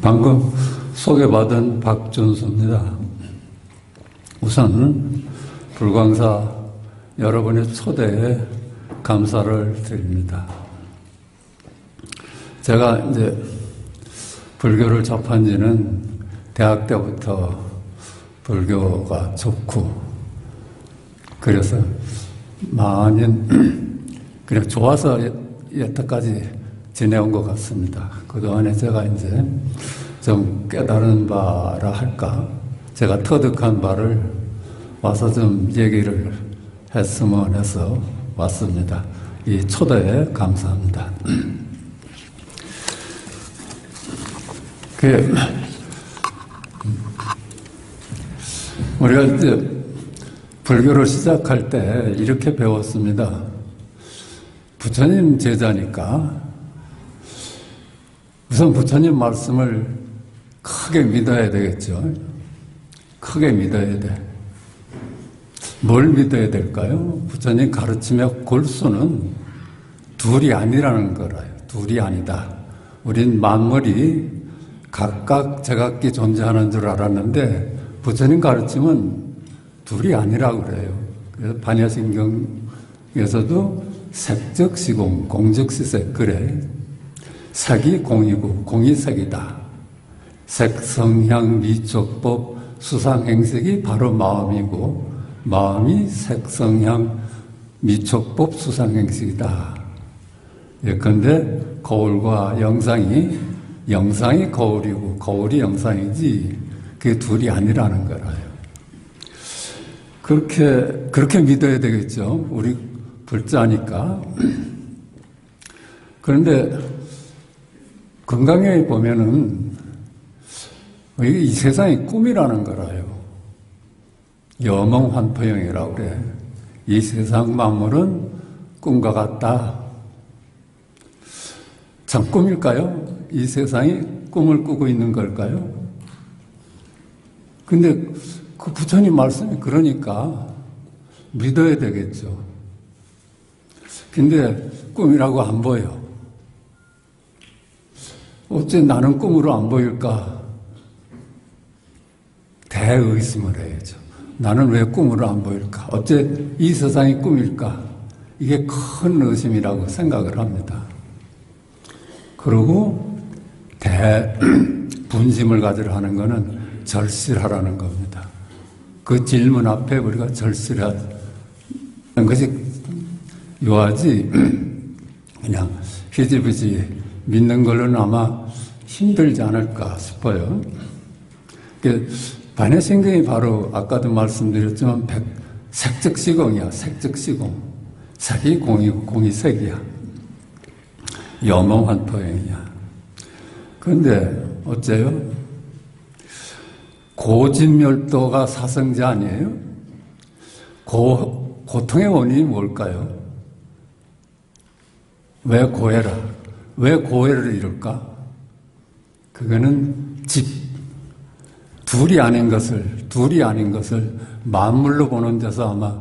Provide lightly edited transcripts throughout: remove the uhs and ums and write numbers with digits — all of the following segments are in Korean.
방금 소개받은 박준수입니다. 우선 불광사 여러분의 초대에 감사를 드립니다. 제가 이제 불교를 접한 지는 대학 때부터 불교가 좋고, 그래서 많이 그냥 좋아서 여태까지 지내온 것 같습니다. 그동안에 제가 이제 좀 깨달은 바라 할까, 제가 터득한 바를 와서 좀 얘기를 했으면 해서 왔습니다. 이 초대에 감사합니다. 우리가 이제 불교를 시작할 때 이렇게 배웠습니다. 부처님 제자니까 우선 부처님 말씀을 크게 믿어야 되겠죠. 크게 믿어야 돼. 뭘 믿어야 될까요? 부처님 가르침의 골수는 둘이 아니라는 거라요. 둘이 아니다. 우린 만물이 각각 제각기 존재하는 줄 알았는데 부처님 가르침은 둘이 아니라고 그래요. 그래서 반야심경에서도 색적시공, 공적시색, 그래. 색이 공이고 공이 색이다. 색성향 미촉법 수상행색이 바로 마음이고 마음이 색성향 미촉법 수상행색이다. 예컨대 거울과 영상이 거울이고 거울이 영상이지 그게 둘이 아니라는 거라요. 그렇게 믿어야 되겠죠. 우리 불자니까. 그런데 건강에 보면은 이 세상이 꿈이라는 거라요. 여몽환포영이라고 그래. 이 세상 만물은 꿈과 같다. 참 꿈일까요? 이 세상이 꿈을 꾸고 있는 걸까요? 근데 그 부처님 말씀이 그러니까 믿어야 되겠죠. 근데 꿈이라고 안 보여. 어째 나는 꿈으로 안 보일까? 대의심을 해야죠. 나는 왜 꿈으로 안 보일까? 어째 이 세상이 꿈일까? 이게 큰 의심이라고 생각을 합니다. 그리고 분심을 가지려 하는 것은 절실하라는 겁니다. 그 질문 앞에 우리가 절실하는 것이 요하지 그냥 희지부지 믿는 걸로는 아마 힘들지 않을까 싶어요. 반야심경이 바로 아까도 말씀드렸지만 색적시공이야. 색적시공. 색이 공이고 공이 색이야. 여몽환포영이야. 그런데 어째요? 고진멸도가 사성제 아니에요? 고통의 원인이 뭘까요? 왜 고해라? 왜 고해를 이룰까? 그거는 둘이 아닌 것을 만물로 보는 데서 아마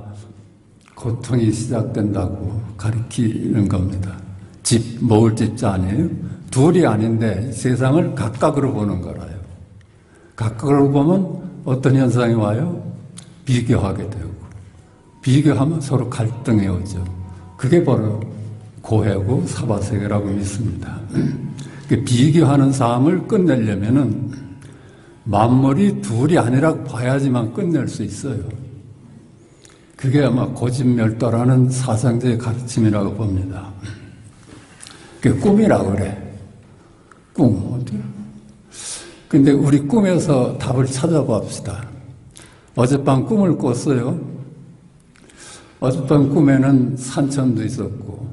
고통이 시작된다고 가리키는 겁니다. 모을 집자 아니에요? 둘이 아닌데 세상을 각각으로 보는 거라요. 각각으로 보면 어떤 현상이 와요? 비교하게 되고, 비교하면 서로 갈등이 오죠. 그게 바로 고해고 사바세계라고 믿습니다. 비교하는 삶을 끝내려면은 만물이 둘이 아니라 봐야지만 끝낼 수 있어요. 그게 아마 고진멸도라는 사상제의 가르침이라고 봅니다. 그게 꿈이라고 그래. 꿈, 어디야? 근데 우리 꿈에서 답을 찾아봅시다. 어젯밤 꿈을 꿨어요. 어젯밤 꿈에는 산천도 있었고,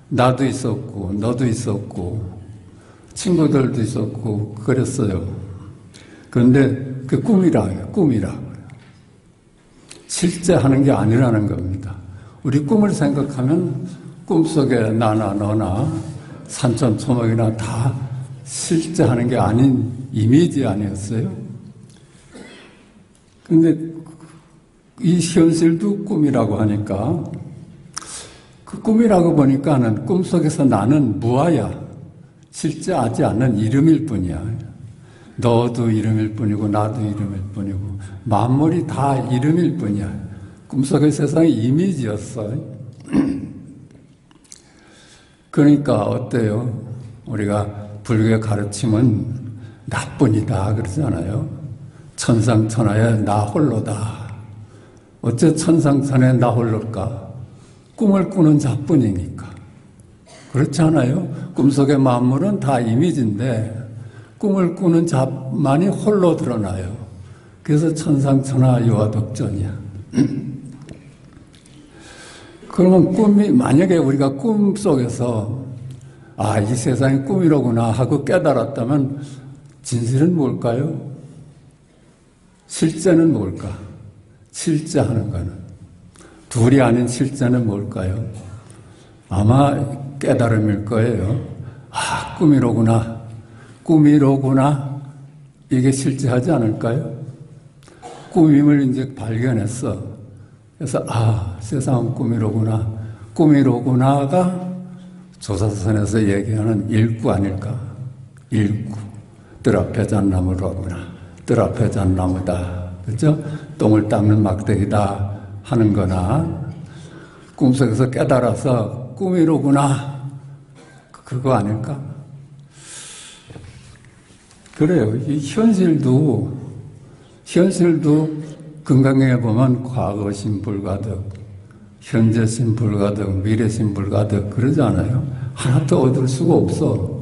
나도 있었고, 너도 있었고, 친구들도 있었고, 그랬어요. 그런데 그 꿈이라고요. 실제 하는 게 아니라는 겁니다. 우리 꿈을 생각하면 꿈속에 나나 너나 산천 초목이나 다 실제 하는 게 아닌 이미지 아니었어요? 근데 이 현실도 꿈이라고 하니까 그 꿈이라고 보니까는 꿈속에서 나는 무아야. 실제하지 않는 이름일 뿐이야. 너도 이름일 뿐이고 나도 이름일 뿐이고 만물이 다 이름일 뿐이야. 꿈속의 세상이 이미지였어. 그러니까 어때요? 우리가 불교의 가르침은 나뿐이다 그러잖아요. 천상천하에 나 홀로다. 어째 천상천하에 나 홀로일까? 꿈을 꾸는 자뿐이니까. 그렇지 않아요? 꿈속의 만물은 다 이미지인데 꿈을 꾸는 자만이 홀로 드러나요. 그래서 천상천하 유아독존이야. 그러면 만약에 우리가 꿈 속에서 이 세상이 꿈이로구나 하고 깨달았다면 진실은 뭘까요? 실제는 뭘까? 실제하는 거는. 둘이 아닌 실제는 뭘까요? 아마 깨달음일 거예요. 꿈이로구나. 꿈이로구나. 이게 실제하지 않을까요? 꿈임을 이제 발견했어. 그래서 세상은 꿈이로구나. 꿈이로구나가 조사선에서 얘기하는 일구 아닐까? 일구. 뜰 앞에 잣나무로구나. 뜰 앞에 잣나무다. 그렇죠? 똥을 닦는 막대기다 하는 거나 꿈속에서 깨달아서 꿈이로구나. 그거 아닐까? 그래요. 이 현실도 건강에 보면 과거심 불가득, 현재심 불가득, 미래심 불가득 그러지 않아요? 하나도 얻을 수가 없어.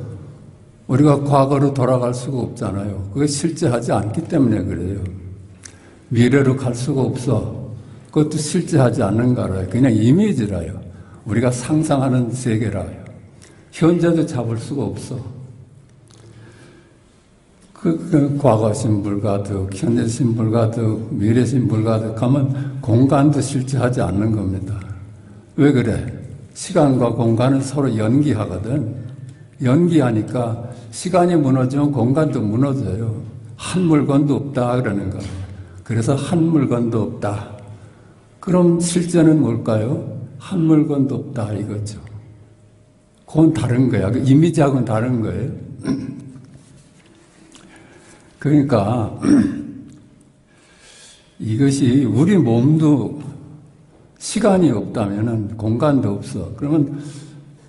우리가 과거로 돌아갈 수가 없잖아요. 그게 실제하지 않기 때문에 그래요. 미래로 갈 수가 없어. 그것도 실제하지 않는 거라요. 그냥 이미지라요. 우리가 상상하는 세계라요. 현재도 잡을 수가 없어. 과거심 불가득, 현재심 불가득, 미래심 불가득 하면 공간도 실제하지 않는 겁니다. 왜 그래? 시간과 공간은 서로 연기하거든. 연기하니까 시간이 무너지면 공간도 무너져요. 한 물건도 없다 그러는 거예요. 그래서 한 물건도 없다. 그럼 실제는 뭘까요? 한 물건도 없다 이거죠. 그건 다른 거야. 이미지하고는 다른 거예요. 그러니까 이것이 우리 몸도 시간이 없다면은 공간도 없어. 그러면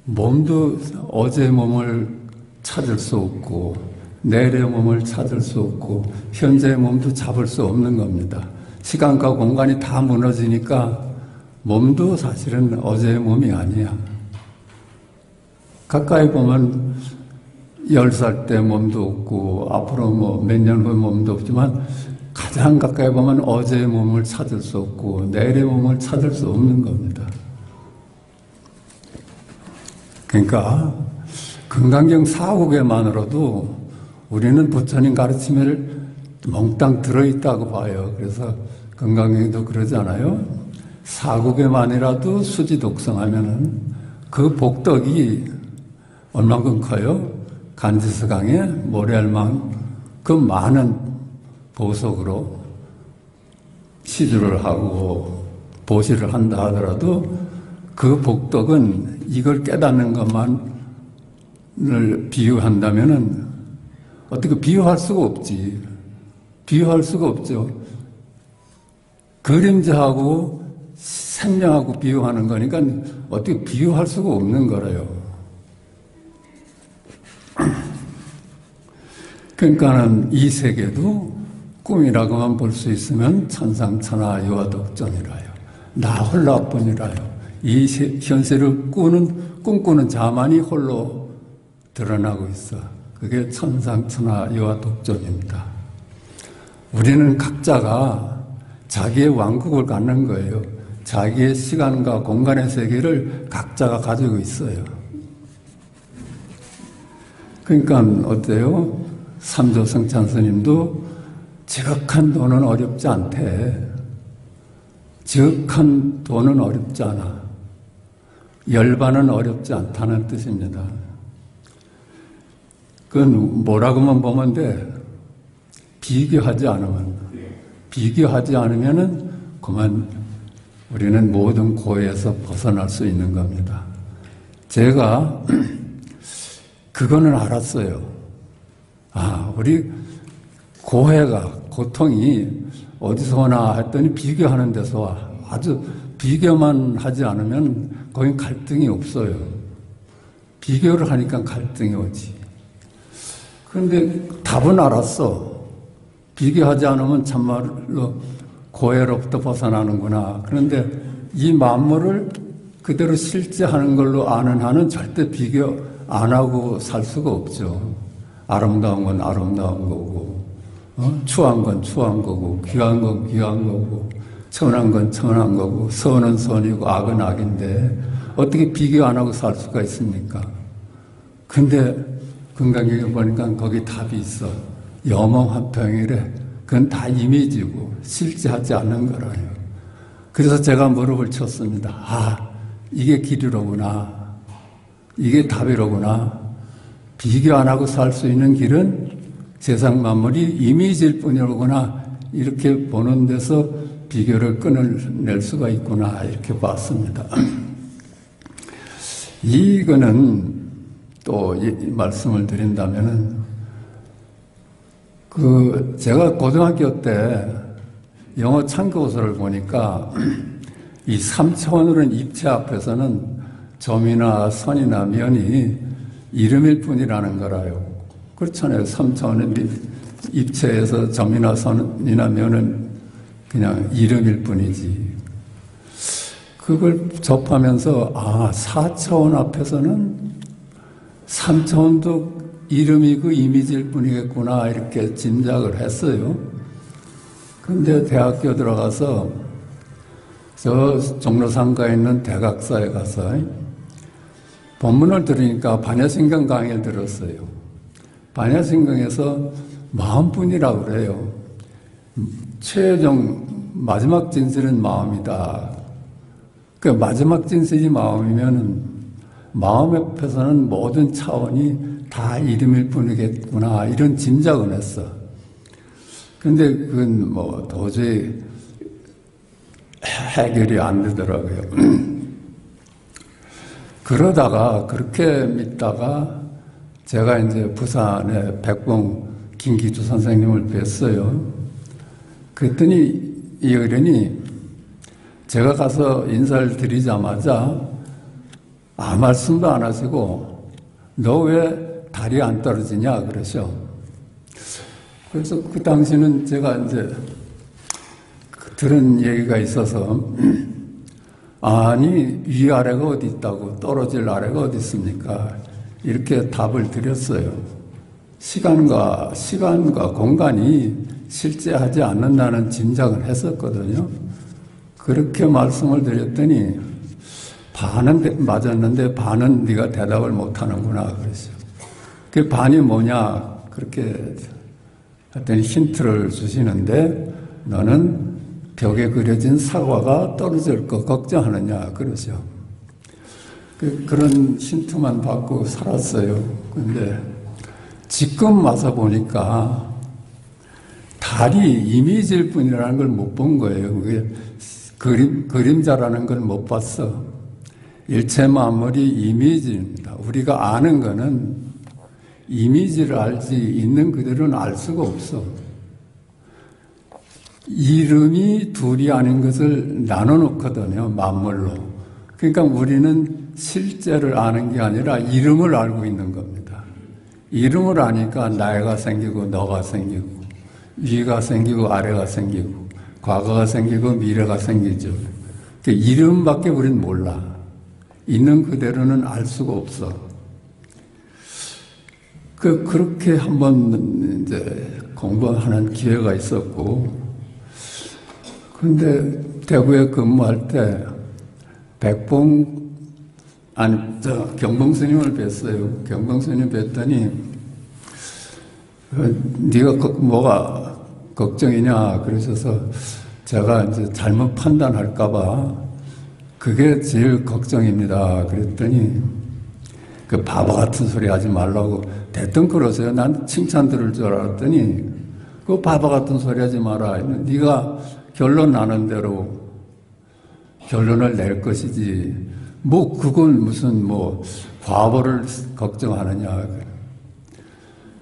몸도 어제 몸을 찾을 수 없고 내일의 몸을 찾을 수 없고 현재의 몸도 잡을 수 없는 겁니다. 시간과 공간이 다 무너지니까 몸도 사실은 어제의 몸이 아니야. 가까이 보면 10살 때 몸도 없고 앞으로 몇 년 후에 몸도 없지만 가장 가까이 보면 어제의 몸을 찾을 수 없고 내일의 몸을 찾을 수 없는 겁니다. 그러니까 금강경 4국에만으로도 우리는 부처님 가르침을 몽땅 들어있다고 봐요. 그래서 금강경도 그러잖아요. 4국에만이라도 수지 독성하면은 그 복덕이 얼만큼 커요? 간지스강에 모래알만 그 많은 보석으로 시주를 하고 보시를 한다 하더라도 그 복덕은 이걸 깨닫는 것만을 비유한다면은 어떻게 비유할 수가 없지. 비유할 수가 없죠. 그림자하고 생명하고 비유하는 거니까 어떻게 비유할 수가 없는 거래요. 그러니까는 이 세계도 꿈이라고만 볼 수 있으면 천상천하 유아독존이라요. 나 홀로뿐이라요. 이 현세를 꿈꾸는 자만이 홀로 드러나고 있어. 그게 천상천하 유아독존입니다. 우리는 각자가 자기의 왕국을 갖는 거예요. 자기의 시간과 공간의 세계를 각자가 가지고 있어요. 그러니까 어때요? 삼조 성찬 스님도 지극한 도는 어렵지 않대. 지극한 도는 어렵지 않아. 열반은 어렵지 않다는 뜻입니다. 그건 뭐라고만 보면 돼. 비교하지 않으면은 그만 우리는 모든 고해에서 벗어날 수 있는 겁니다. 제가 그거는 알았어요. 아, 우리 고해가, 고통이 어디서 오나 했더니 비교하는 데서 와. 아주 비교만 하지 않으면 거긴 갈등이 없어요. 비교를 하니까 갈등이 오지. 그런데 답은 알았어. 비교하지 않으면 참말로 고해로부터 벗어나는구나. 그런데 이 만물을 그대로 실제하는 걸로 아는 한은 절대 비교 안 하고 살 수가 없죠. 아름다운 건 아름다운 거고, 추한 건 추한 거고, 귀한 건 귀한 거고, 천한 건 천한 거고, 선은 선이고 악은 악인데 어떻게 비교 안 하고 살 수가 있습니까? 근데 건강경에 보니까 거기 답이 있어. 염험한평이래. 그건 다 이미지고 실제하지 않는 거라요. 그래서 제가 무릎을 쳤습니다. 아, 이게 길이로구나. 이게 답이로구나. 비교 안 하고 살 수 있는 길은 세상 만물이 이미지일 뿐이로구나. 이렇게 보는 데서 비교를 끊어낼 수가 있구나. 이렇게 봤습니다. 이거는 또 이 말씀을 드린다면은 제가 고등학교 때 영어 참고서를 보니까 이 3차원으로는 입체 앞에서는 점이나 선이나 면이 이름일 뿐이라는 거라요. 그렇잖아요. 3차원의 입체에서 점이나 선이나 면은 그냥 이름일 뿐이지. 그걸 접하면서 4차원 앞에서는 3차원도 이름이고 이미지일 뿐이겠구나 이렇게 짐작을 했어요. 근데 대학교 들어가서 저 종로상가에 있는 대각사에 가서 본문을 들으니까 반야신경 강의를 들었어요. 반야신경에서 마음뿐이라고 그래요. 최종 마지막 진실은 마음이다. 그 마지막 진실이 마음이면은 마음 옆에서는 모든 차원이 다 이름일 뿐이겠구나 이런 짐작은 했어. 근데 그건 뭐 도저히 해결이 안 되더라고요. 그러다가 그렇게 믿다가 제가 이제 부산에 백봉 김기주 선생님을 뵀어요. 그랬더니 이 어른이 제가 가서 인사를 드리자마자 말씀도 안 하시고 너 왜 다리 안 떨어지냐 그러셔. 그래서 그 당시는 제가 이제 들은 얘기가 있어서 아니 위아래가 어디 있다고 떨어질 아래가 어디 있습니까? 이렇게 답을 드렸어요. 시간과 공간이 실제하지 않는다는 짐작을 했었거든요. 그렇게 말씀을 드렸더니 반은 맞았는데 반은 네가 대답을 못하는구나 그랬어요. 그 반이 뭐냐 그렇게 했더니 힌트를 주시는데 너는 벽에 그려진 사과가 떨어질 거 걱정하느냐 그러죠. 그런 힌트만 받고 살았어요. 근데 지금 와서 보니까 달이 이미지일 뿐이라는 걸 못 본 거예요. 그게 그림자라는 걸 못 봤어. 일체 만물이 이미지입니다. 우리가 아는 거는 이미지를 알지 있는 그대로는 알 수가 없어. 이름이 둘이 아닌 것을 나눠놓거든요. 만물로. 그러니까 우리는 실제를 아는 게 아니라 이름을 알고 있는 겁니다. 이름을 아니까 나이가 생기고 너가 생기고 위가 생기고 아래가 생기고 과거가 생기고 미래가 생기죠. 그러니까 이름밖에 우리는 몰라. 있는 그대로는 알 수가 없어. 그렇게 한번 이제 공부하는 기회가 있었고, 근데 대구에 근무할 때 경봉 스님을 뵀어요. 경봉 스님 뵀더니 네가 뭐가 걱정이냐 그러셔서 제가 이제 잘못 판단할까봐 그게 제일 걱정입니다. 그랬더니 그 바보 같은 소리 하지 말라고 대뜸 그러세요. 난 칭찬 들을 줄 알았더니 그 바보 같은 소리 하지 마라. 네가 결론 나는 대로 결론을 낼 것이지. 뭐 그건 무슨 과보를 걱정하느냐.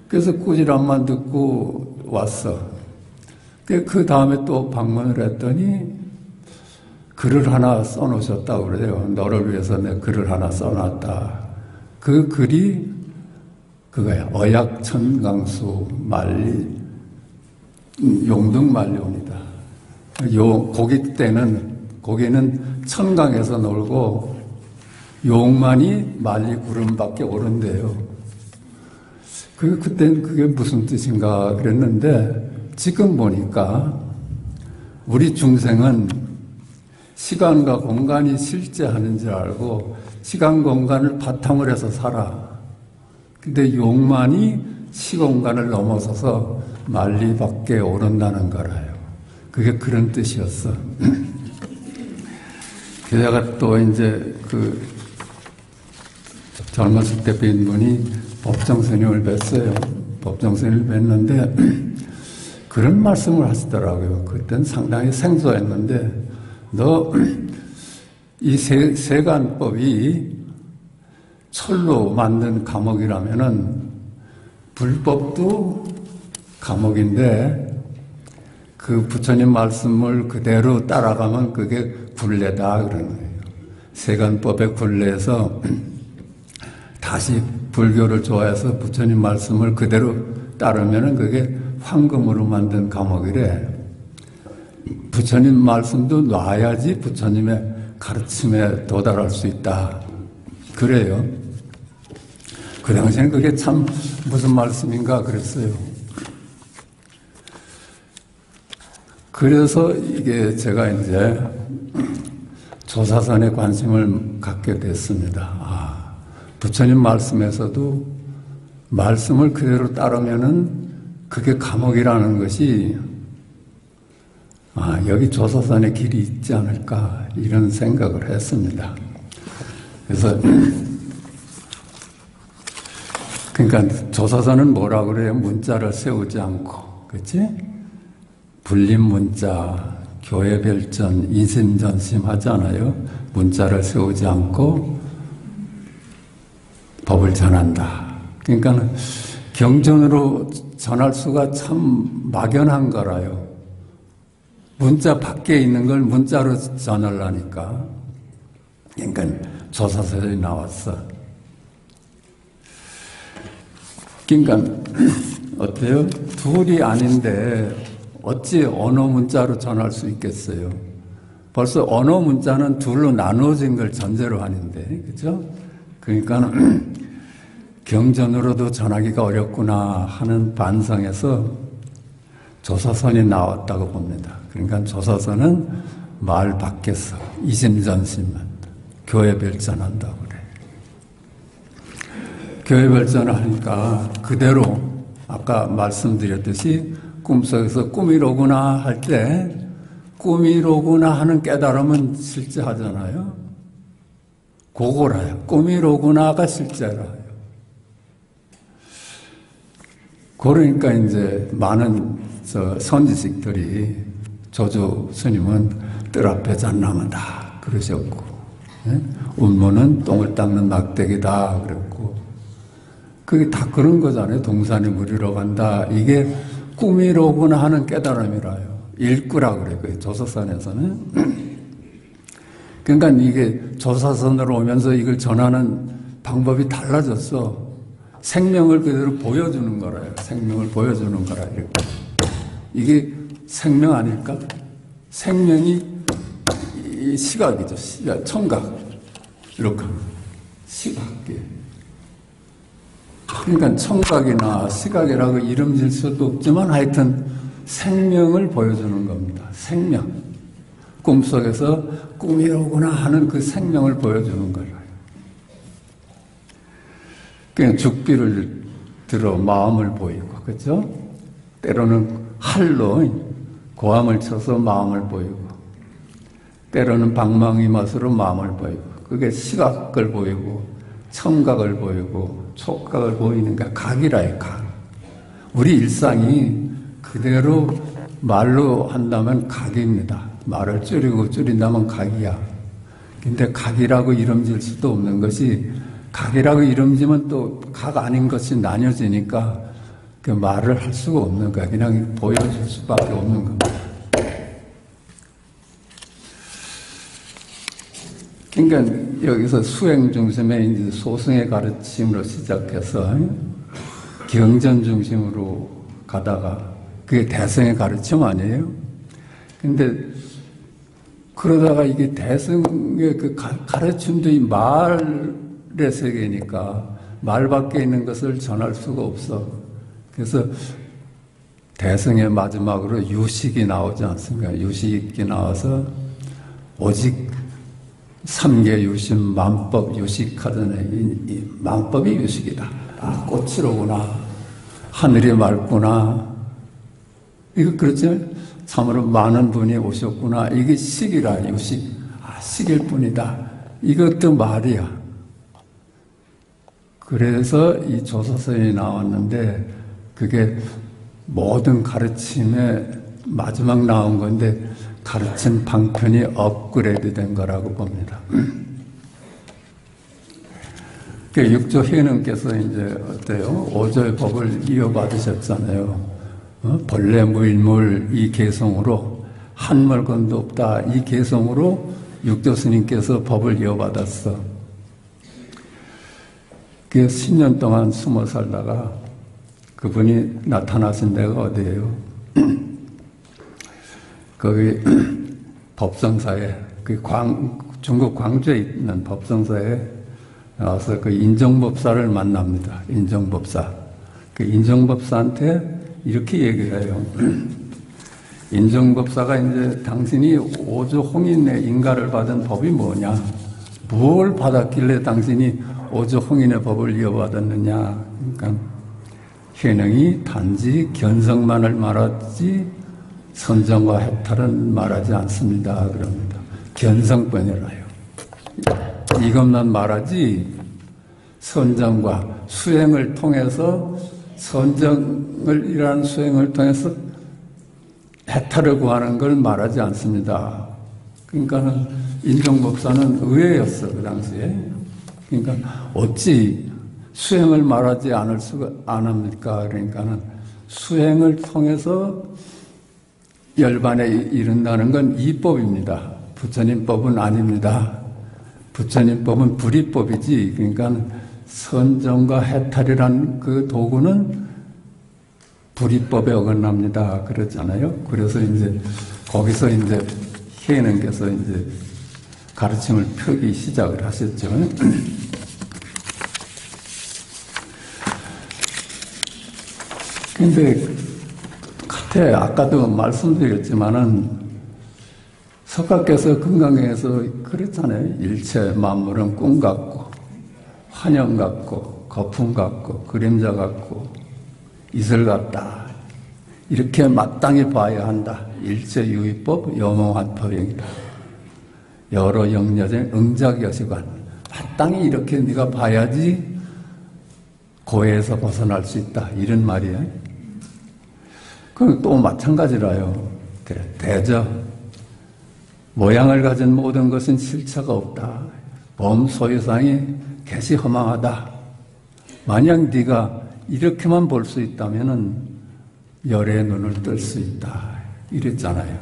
그래서 꾸지람만 듣고 왔어. 그 다음에 또 방문을 했더니 글을 하나 써놓으셨다고 그래요. 너를 위해서 내 글을 하나 써놨다. 그 글이 그거야. 어약천강수 만리 용등만리온이다. 고기는 천강에서 놀고 용만이 만리 구름밖에 오른대요. 그땐 그게 무슨 뜻인가 그랬는데 지금 보니까 우리 중생은 시간과 공간이 실제하는 줄 알고 시간 공간을 바탕으로 해서 살아. 근데 용만이 시공간을 넘어서서 만리 밖에 오른다는 거라요. 그게 그런 뜻이었어. 게다가 또 이제 그 젊었을 때 뵌 분이 법정 스님을 뵀어요. 법정 스님을 뵀는데 그런 말씀을 하시더라고요. 그땐 상당히 생소했는데 너 이 세간법이 철로 만든 감옥이라면은 불법도 감옥인데 그 부처님 말씀을 그대로 따라가면 그게 굴레다 그러는 거예요. 세간법의 굴레에서 다시 불교를 좋아해서 부처님 말씀을 그대로 따르면은 그게 황금으로 만든 감옥이래. 부처님 말씀도 놔야지 부처님의 가르침에 도달할 수 있다. 그래요. 그 당시에는 그게 참 무슨 말씀인가 그랬어요. 그래서 이게 제가 이제 조사선에 관심을 갖게 됐습니다. 부처님 말씀에서도 말씀을 그대로 따르면은 그게 감옥이라는 것이 여기 조사선의 길이 있지 않을까 이런 생각을 했습니다. 그래서 그러니까 조사선은 뭐라 그래요? 문자를 세우지 않고, 그렇지? 불림 문자, 교회 별전, 이심전심 하잖아요. 문자를 세우지 않고 법을 전한다. 그러니까 경전으로 전할 수가 참 막연한 거라요. 문자 밖에 있는 걸 문자로 전하려니까. 그러니까 조사선이 나왔어. 그러니까 어때요? 둘이 아닌데 어찌 언어 문자로 전할 수 있겠어요? 벌써 언어 문자는 둘로 나누어진 걸 전제로 하는데, 그죠? 그러니까 경전으로도 전하기가 어렵구나 하는 반성에서 조사선이 나왔다고 봅니다. 그러니까 조사선은 말 밖에서 이심전심만 교회 별전한다고 그래. 교회 별전을 하니까 그대로 아까 말씀드렸듯이 꿈속에서 꿈이로구나 할 때 꿈이로구나 하는 깨달음은 실제 하잖아요. 그거라요. 꿈이로구나가 실제라요. 그러니까 이제 많은 선지식들이 조조 스님은 뜰 앞에 잣나무다 그러셨고, 운모는 똥을 닦는 막대기다 그랬고, 그게 다 그런 거잖아요. 동산이 무리로 간다. 이게 꿈이로구나 하는 깨달음이라요. 일구라 그래요. 조사선에서는. 그러니까 이게 조사선으로 오면서 이걸 전하는 방법이 달라졌어. 생명을 그대로 보여주는 거라요. 생명을 보여주는 거라. 이렇게. 이게 생명 아닐까? 생명이 이 시각이죠. 시각, 청각. 이렇게. 시각계. 그러니까 청각이나 시각이라고 이름 질 수도 없지만 하여튼 생명을 보여주는 겁니다. 생명. 꿈속에서 꿈이로구나 하는 그 생명을 보여주는 거예요. 그냥 죽비를 들어 마음을 보이고, 그렇죠? 때로는 활로 고함을 쳐서 마음을 보이고, 때로는 방망이 맛으로 마음을 보이고, 그게 시각을 보이고, 청각을 보이고, 촉각을 보이는 게 각이라요, 각. 우리 일상이 그대로 말로 한다면 각입니다. 말을 줄인다면 각이야. 근데 각이라고 이름질 수도 없는 것이, 각이라고 이름지면 또 각 아닌 것이 나뉘어지니까 그 말을 할 수가 없는 거야. 그냥 보여줄 수밖에 없는 겁니다. 그러니까 여기서 수행 중심에 이제 소승의 가르침으로 시작해서 경전 중심으로 가다가 그게 대승의 가르침 아니에요? 근데 그러다가 이게 대승의 그 가르침도 이 말의 세계니까 말밖에 있는 것을 전할 수가 없어. 그래서 대승의 마지막으로 유식이 나오지 않습니까? 유식이 나와서 오직 삼계 유심, 만법 유식하더니 이 만법이 유식이다. 아, 꽃이로구나. 하늘이 맑구나. 이거 그렇죠? 참으로 많은 분이 오셨구나. 이게 식이라, 유식. 아, 식일 뿐이다. 이것도 말이야. 그래서 이 조사서에 나왔는데 그게 모든 가르침의 마지막 나온 건데 가르침 방편이 업그레이드 된 거라고 봅니다. 육조 회원님께서 이제 어때요? 오조의 법을 이어받으셨잖아요. 본래 무일물 이 개성으로 한물건도 없다. 이 개성으로 육조 스님께서 법을 이어받았어. 그 10년 동안 숨어 살다가 그분이 나타나신 데가 어디예요? 거기 법성사에, 그 중국 광주에 있는 법성사에 나와서 그 인정법사를 만납니다. 인정법사. 그 인정법사한테 이렇게 얘기를 해요. 인정법사가 이제 당신이 오조 홍인의 인가를 받은 법이 뭐냐? 뭘 받았길래 당신이 오조 홍인의 법을 이어받았느냐? 그러니까 현행이 단지 견성만을 말하지 선정과 해탈은 말하지 않습니다. 그럽니다. 견성뿐이라요. 이것만 말하지 선정과 수행을 통해서 선정을 이라는 수행을 통해서 해탈을 구하는 걸 말하지 않습니다. 그러니까는 인정법사는 의외였어 그 당시에. 그러니까 어찌 수행을 말하지 않을 수가 안 합니까? 그러니까는 수행을 통해서 열반에 이른다는 건 이법입니다. 부처님 법은 아닙니다. 부처님 법은 불이법이지. 그러니까 선정과 해탈이라는 그 도구는 불이법에 어긋납니다. 그랬잖아요. 그래서 이제 거기서 이제 희애님께서 이제 가르침을 펴기 시작을 하셨죠. 근데 같아. 아까도 말씀드렸지만은 석가께서 금강경에서 그랬잖아요. 일체 만물은 꿈 같고 환영 같고 거품 같고 그림자 같고 이슬 같다. 이렇게 마땅히 봐야 한다. 일체 유의법 여몽환법행이다. 여러 영여전 응작여시관. 마땅히 이렇게 네가 봐야지 고해에서 벗어날 수 있다. 이런 말이에요. 그럼 또 마찬가지라요. 대저 모양을 가진 모든 것은 실체가 없다. 범소유상이 개시 허망하다. 만약 네가 이렇게만 볼 수 있다면은 열의 눈을 뜰 수 있다. 이랬잖아요.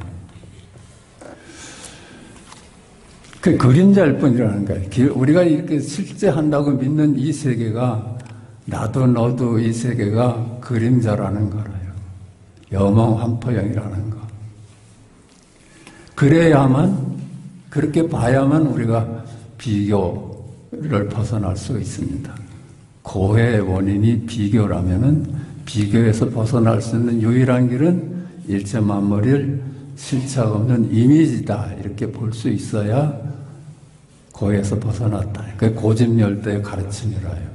그 그림자일 뿐이라는 거예요. 우리가 이렇게 실제한다고 믿는 이 세계가 나도 너도 이 세계가 그림자라는 거예요. 여몽환포영이라는 거. 그래야만, 그렇게 봐야만 우리가 비교를 벗어날 수 있습니다. 고해의 원인이 비교라면은 비교에서 벗어날 수 있는 유일한 길은 일체 만물을 실체가 없는 이미지다. 이렇게 볼 수 있어야 고해에서 벗어났다. 그게 고집열대의 가르침이라요.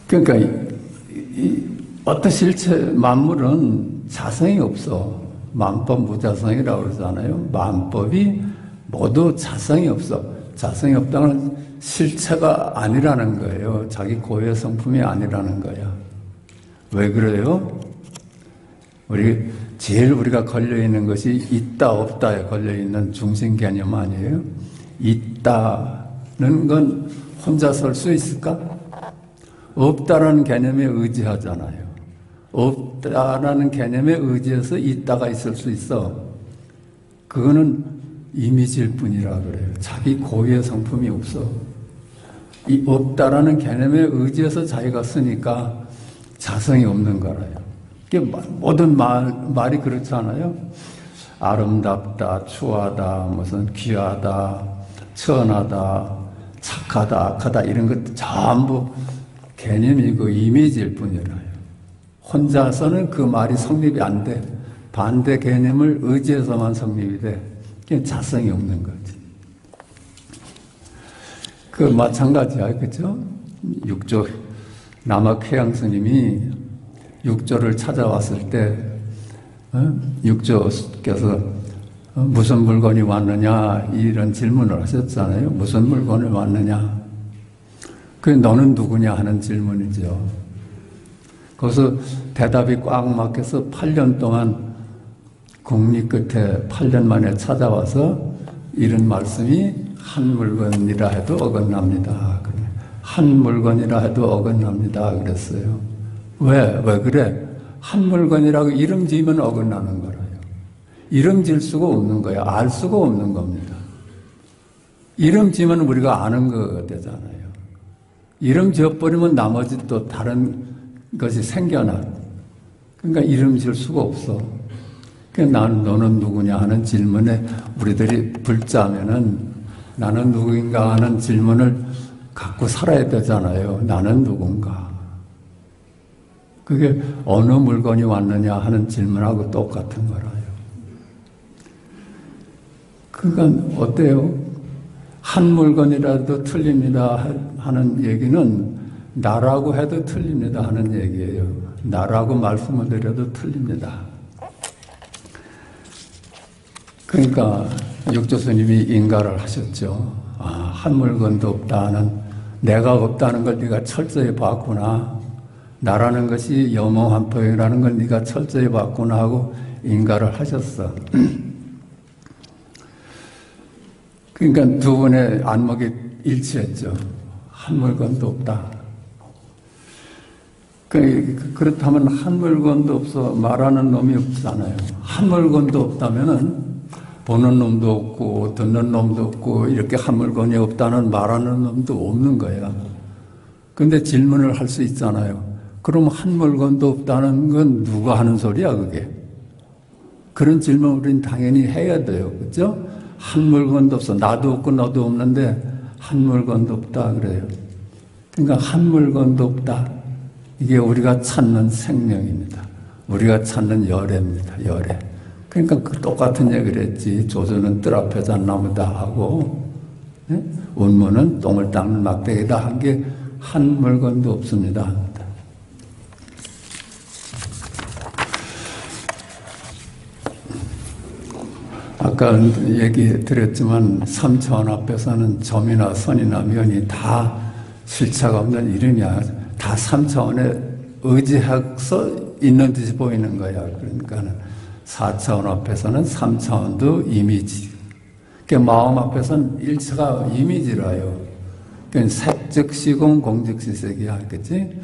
그러니까 어떤 실체 만물은 자성이 없어. 만법 무자성이라고 그러잖아요. 만법이 모두 자성이 없어. 자성이 없다는 실체가 아니라는 거예요. 자기 고유의 성품이 아니라는 거야. 왜 그래요? 제일 우리가 걸려있는 것이 있다 없다에 걸려있는 중심 개념 아니에요? 있다는 건 혼자 설 수 있을까? 없다라는 개념에 의지하잖아요. 없다라는 개념에 의지해서 있다가 있을 수 있어. 그거는 이미지일 뿐이라 그래요. 자기 고유의 성품이 없어. 이 없다라는 개념에 의지해서 자기가 쓰니까 자성이 없는 거라요. 모든 말이 그렇잖아요. 아름답다, 추하다, 무슨 귀하다, 천하다, 착하다, 악하다 이런 것도 전부 개념이 그 이미지일 뿐이라요. 혼자서는 그 말이 성립이 안 돼. 반대 개념을 의지해서만 성립이 돼. 그게 자성이 없는 거지. 그 마찬가지야, 그죠? 육조 남학회양 스님이 육조를 찾아왔을 때 육조께서 무슨 물건이 왔느냐 이런 질문을 하셨잖아요. 무슨 물건이 왔느냐. 그 너는 누구냐 하는 질문이죠. 거기서 대답이 꽉 막혀서 8년 동안 국리 끝에 8년 만에 찾아와서 이런 말씀이 한 물건이라 해도 어긋납니다. 한 물건이라 해도 어긋납니다. 그랬어요. 왜 그래? 한 물건이라고 이름 지으면 어긋나는 거라요. 이름 지을 수가 없는 거야. 알 수가 없는 겁니다. 이름 지으면 우리가 아는 거 되잖아요. 이름 지어버리면 나머지 또 다른 것이 생겨나. 그러니까 이름 지을 수가 없어. 그러니까 너는 누구냐 하는 질문에 우리들이 불자면은 나는 누구인가 하는 질문을 갖고 살아야 되잖아요. 나는 누군가. 그게 어느 물건이 왔느냐 하는 질문하고 똑같은 거라요. 그러니까 어때요? 한 물건이라도 틀립니다 하는 얘기는 나라고 해도 틀립니다 하는 얘기예요. 나라고 말씀을 드려도 틀립니다. 그러니까 육조 스님이 인가를 하셨죠. 한 물건도 없다는, 내가 없다는 걸 네가 철저히 봤구나. 나라는 것이 영롱한포이라는 걸 네가 철저히 봤구나 하고 인가를 하셨어. 그러니까 두 분의 안목이 일치했죠. 한 물건도 없다. 그렇다면 한 물건도 없어 말하는 놈이 없잖아요. 한 물건도 없다면은 보는 놈도 없고 듣는 놈도 없고 이렇게 한 물건이 없다는 말하는 놈도 없는 거야. 근데 질문을 할 수 있잖아요. 그럼 한 물건도 없다는 건 누가 하는 소리야 그게? 그런 질문 우리는 당연히 해야 돼요. 그렇죠? 한 물건도 없어. 나도 없고 너도 없는데 한 물건도 없다 그래요. 그러니까 한 물건도 없다. 이게 우리가 찾는 생명입니다. 우리가 찾는 열애입니다. 열애. 그러니까 그 똑같은 얘기를 했지. 조조는 뜰 앞에 잣나무다 하고, 네? 운무는 똥을 닦는 막대기다 한 게 한 물건도 없습니다. 아까 얘기 드렸지만 삼차원 앞에서는 점이나 선이나 면이 다 실체가 없는 이름이야. 다 삼차원에 의지해서 있는 듯이 보이는 거야. 그러니까 4차원 앞에서는 3차원도 이미지. 그러니까 마음 앞에서는 일체가 이미지라요. 그러니까 색즉시공 공즉시색이야. 그치?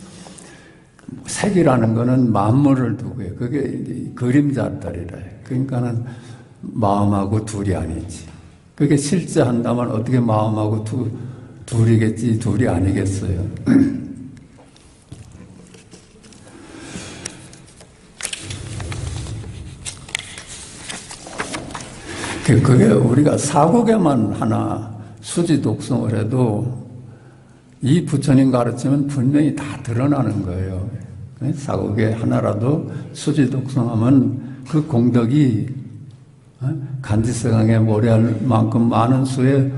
색이라는 거는 만물을 두고 해. 그게 그림자딸이라 해. 그러니까는 마음하고 둘이 아니지. 그게 실제 한다면 어떻게 마음하고 둘이겠지, 둘이 아니겠어요. 그게 우리가 사국에만 하나 수지독성을 해도 이 부처님 가르치면 분명히 다 드러나는 거예요. 사국에 하나라도 수지독성하면 그 공덕이 간지서강에 모래할 만큼 많은 수의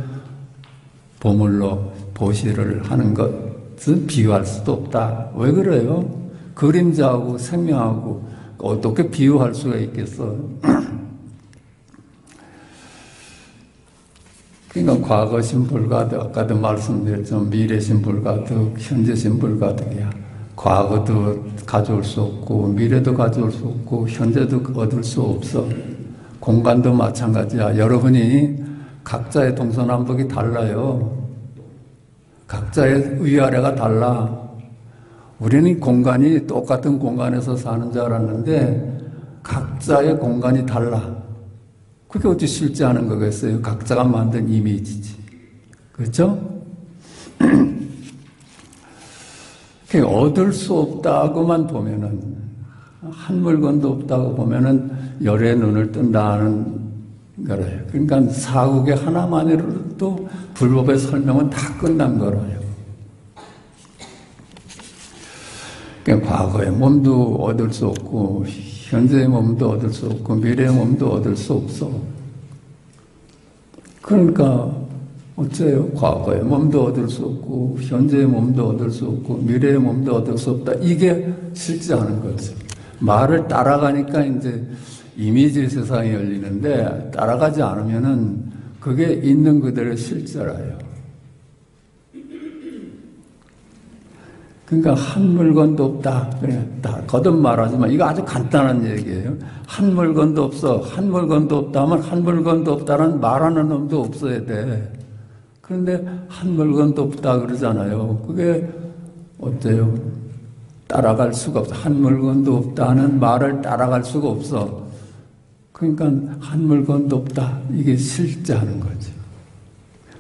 보물로 보시를 하는 것은 비유할 수도 없다. 왜 그래요? 그림자하고 생명하고 어떻게 비유할 수가 있겠어? 그러니까 과거신 불가득, 아까도 말씀드렸지만 미래신 불가득, 현재신 불가득이야. 과거도 가져올 수 없고 미래도 가져올 수 없고 현재도 얻을 수 없어. 공간도 마찬가지야. 여러분이 각자의 동서남북이 달라요. 각자의 위아래가 달라. 우리는 공간이 똑같은 공간에서 사는 줄 알았는데 각자의 공간이 달라. 그게 어찌 실제하는 거겠어요? 각자가 만든 이미지지. 그렇죠? 얻을 수 없다고만 보면은, 한 물건도 없다고 보면은 열의 눈을 뜬다는 거래요. 그러니까 사국의 하나만으로도 불법의 설명은 다 끝난 거라요. 그러니까 과거의 몸도 얻을 수 없고, 현재의 몸도 얻을 수 없고, 미래의 몸도 얻을 수 없어. 그러니까 어째요? 과거의 몸도 얻을 수 없고, 현재의 몸도 얻을 수 없고, 미래의 몸도 얻을 수 없다. 이게 실제하는 거죠. 말을 따라가니까 이제 이미지 세상이 열리는데, 따라가지 않으면은 그게 있는 그대로 실제라요. 그러니까 한 물건도 없다. 그래, 다 거듭 말하지만 이거 아주 간단한 얘기예요. 한 물건도 없어. 한 물건도 없다 하면 한 물건도 없다는 말하는 놈도 없어야 돼. 그런데 한 물건도 없다 그러잖아요. 그게 어때요? 따라갈 수가 없어. 한 물건도 없다는 말을 따라갈 수가 없어. 그러니까 한 물건도 없다. 이게 실제하는 거죠.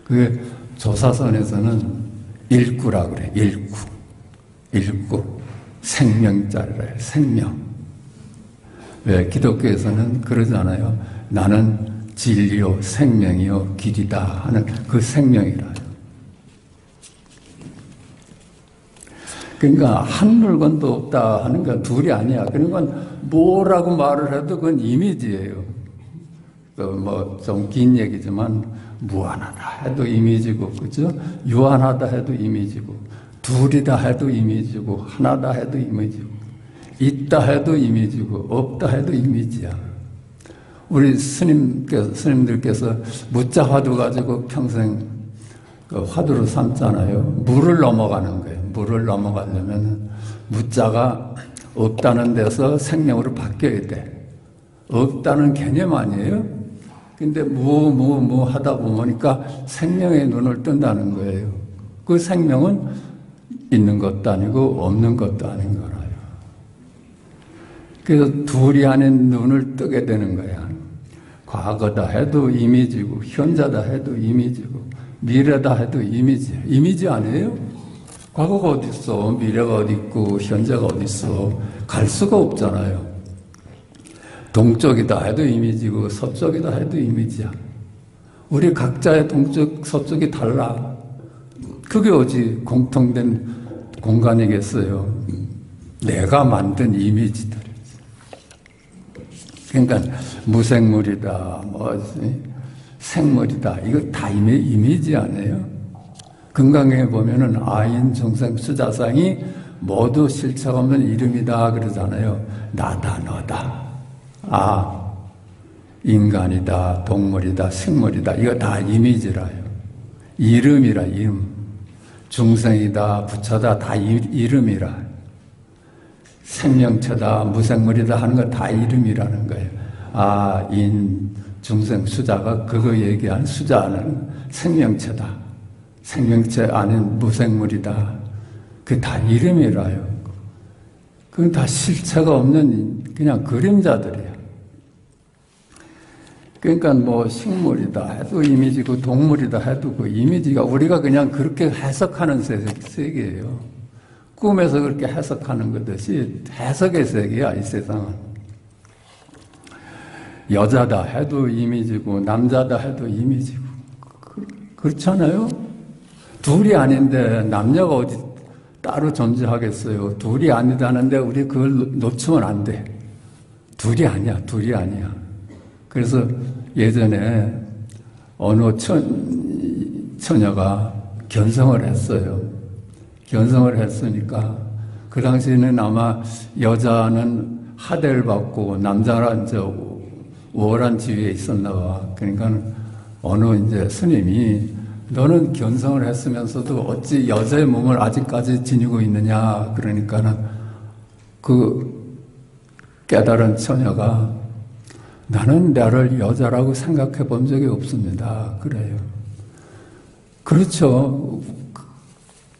그게 조사선에서는 일구라 그래. 일구. 생명자리라 해요. 생명. 왜? 기독교에서는 그러잖아요. 나는 진리요 생명이요 길이다 하는 그 생명이라요. 그러니까 한 물건도 없다 하는 건 둘이 아니야. 그러니까 뭐라고 말을 해도 그건 이미지예요. 뭐 좀 긴 얘기지만 무한하다 해도 이미지고, 그죠? 유한하다 해도 이미지고, 둘이다 해도 이미지고, 하나다 해도 이미지고, 있다 해도 이미지고, 없다 해도 이미지야. 우리 스님들께서 무자 화두 가지고 평생 그 화두로 삼잖아요. 물을 넘어가는 거예요. 물을 넘어가려면 무자가 없다는 데서 생명으로 바뀌어야 돼. 없다는 개념 아니에요? 근데 뭐 하다 보니까 생명의 눈을 뜬다는 거예요. 그 생명은 있는 것도 아니고 없는 것도 아닌 거라요. 그래서 둘이 아닌 눈을 뜨게 되는 거야. 과거다 해도 이미지고, 현재다 해도 이미지고, 미래다 해도 이미지. 이미지 아니에요? 과거가 어디 있어? 미래가 어디 있고, 현재가 어디 있어? 갈 수가 없잖아요. 동쪽이다 해도 이미지고, 서쪽이다 해도 이미지야. 우리 각자의 동쪽, 서쪽이 달라. 그게 어디 공통된 공간이겠어요? 내가 만든 이미지들. 그러니까 무생물이다, 생물이다. 이거 다 이미지 아니에요? 금강경에 보면은 아인, 중생, 수자상이 모두 실체가 없는 이름이다 그러잖아요. 나다, 너다. 인간이다, 동물이다, 식물이다. 이거 다 이미지라요. 이름이라, 이름. 중생이다, 부처다, 다 이름이라. 생명체다, 무생물이다 하는 거 다 이름이라는 거예요. 인, 중생, 수자가 그거 얘기한 수자는 생명체다. 생명체 아닌 무생물이다. 그게 다 이름이라요. 그건 다 실체가 없는 그냥 그림자들이야. 그러니까 뭐 식물이다 해도 이미지고, 동물이다 해도 그 이미지가 우리가 그냥 그렇게 해석하는 세계예요. 꿈에서 그렇게 해석하는 것듯이 해석의 세계야, 이 세상은. 여자다 해도 이미지고, 남자다 해도 이미지고. 그렇잖아요? 둘이 아닌데 남녀가 어디 따로 존재하겠어요? 둘이 아니다는데 우리 그걸 놓치면 안 돼. 둘이 아니야. 그래서 예전에 어느 처녀가 견성을 했어요. 견성을 했으니까 그 당시에는 아마 여자는 하대를 받고 남자는 이제 우월한 지위에 있었나 봐. 그러니까 어느 이제 스님이 너는 견성을 했으면서도 어찌 여자의 몸을 아직까지 지니고 있느냐. 그러니까는 그 깨달은 처녀가 나는 나를 여자라고 생각해 본 적이 없습니다. 그래요. 그렇죠.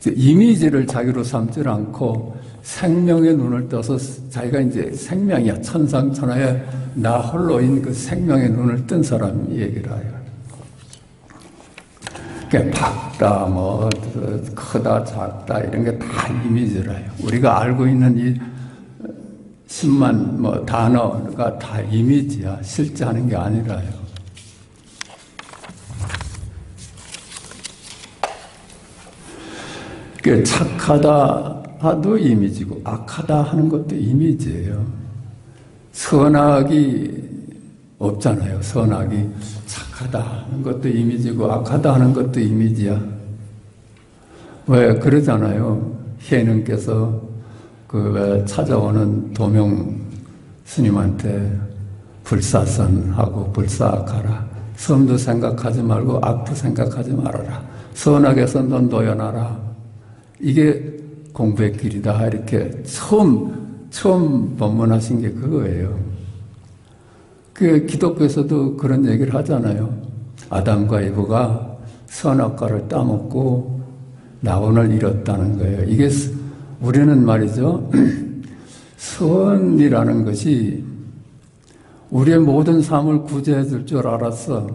이미지를 자기로 삼지 않고 생명의 눈을 떠서 자기가 이제 생명이야. 천상천하에 나 홀로인 그 생명의 눈을 뜬 사람이 얘기를 해요. 밝다, 뭐, 크다, 작다, 이런 게 다 이미지래요. 우리가 알고 있는 이 10만 뭐 단어가 다 이미지야. 실제 하는 게 아니라요. 착하다 하도 이미지고, 악하다 하는 것도 이미지예요. 선악이 없잖아요. 선악이 착하다 하는 것도 이미지고 악하다 하는 것도 이미지야. 왜 그러잖아요. 희애님께서 왜 찾아오는 도명 스님한테 불사선하고 불사악하라. 선도 생각하지 말고 악도 생각하지 말아라. 선악에서 넌 놓여놔라. 이게 공부의 길이다. 이렇게 처음 법문하신 게 그거예요. 그 기독교에서도 그런 얘기를 하잖아요. 아담과 이브가 선악과를 따먹고 나원을 잃었다는 거예요. 이게 우리는 말이죠. 선이라는 것이 우리의 모든 삶을 구제해 줄 줄 알았어.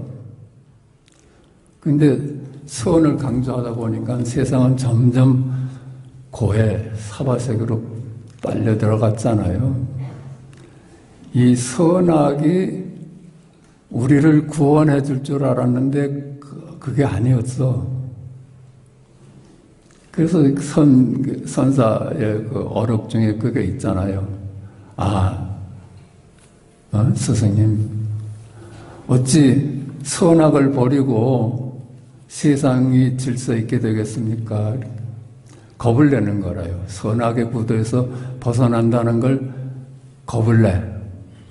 근데 선을 강조하다 보니까 세상은 점점 고해, 사바세계로 빨려 들어갔잖아요. 이 선악이 우리를 구원해 줄 줄 알았는데 그게 아니었어. 그래서 선사의 그 어록 중에 그게 있잖아요. 스승님, 어찌 선악을 버리고 세상이 질서 있게 되겠습니까? 겁을 내는 거라요. 선악의 구도에서 벗어난다는 걸 겁을 내.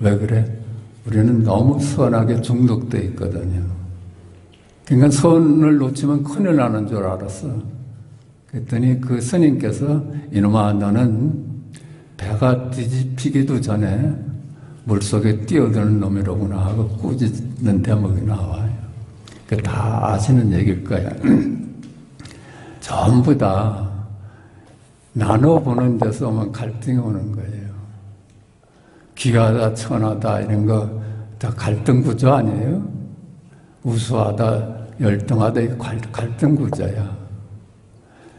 왜 그래? 우리는 너무 선악에 중독되어 있거든요. 그러니까 선을 놓치면 큰일 나는 줄 알았어. 그랬더니 그 스님께서 이놈아 너는 배가 뒤집히기도 전에 물속에 뛰어드는 놈이로구나 하고 꾸짖는 대목이 나와요. 다 아시는 얘기일 거야. 전부 다 나눠보는 데서 오면 갈등이 오는 거예요. 귀하다, 천하다 이런 거 다 갈등 구조 아니에요? 우수하다, 열등하다 이거 갈등 구조야.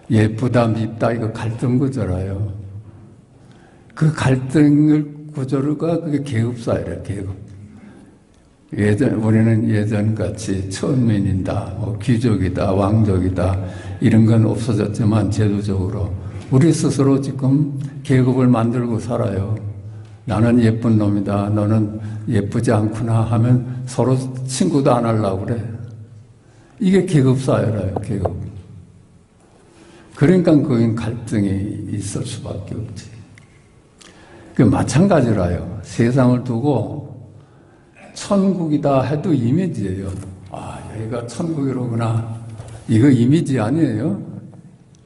예쁘다, 밉다 이거 갈등 구조라요. 그 갈등을 구조가 그게 계급사회래요. 계급. 우리는 예전같이 천민이다, 뭐 귀족이다, 왕족이다 이런 건 없어졌지만 제도적으로 우리 스스로 지금 계급을 만들고 살아요. 나는 예쁜 놈이다, 너는 예쁘지 않구나 하면 서로 친구도 안 하려고 그래. 이게 계급사회라요, 계급. 그러니까 거긴 갈등이 있을 수밖에 없지. 그 마찬가지라요. 세상을 두고 천국이다 해도 이미지예요. 여기가 천국이로구나. 이거 이미지 아니에요?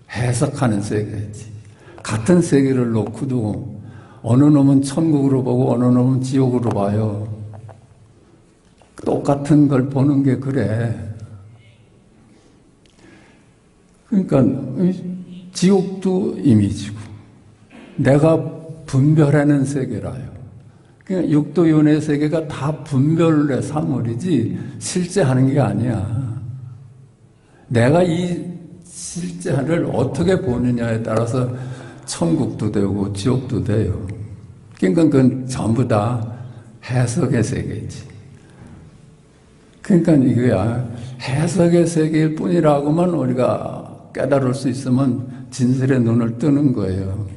해석하는 세계지. 같은 세계를 놓고도 어느 놈은 천국으로 보고 어느 놈은 지옥으로 봐요. 똑같은 걸 보는 게 그래. 그러니까 지옥도 이미지고 내가 분별하는 세계라요. 그러니까 육도윤회 세계가 다 분별의 사물이지 실제 하는 게 아니야. 내가 이 실제를 어떻게 보느냐에 따라서 천국도 되고 지옥도 돼요. 그러니까 그건 전부 다 해석의 세계지. 그러니까 이거야. 해석의 세계일 뿐이라고만 우리가 깨달을 수 있으면 진실의 눈을 뜨는 거예요.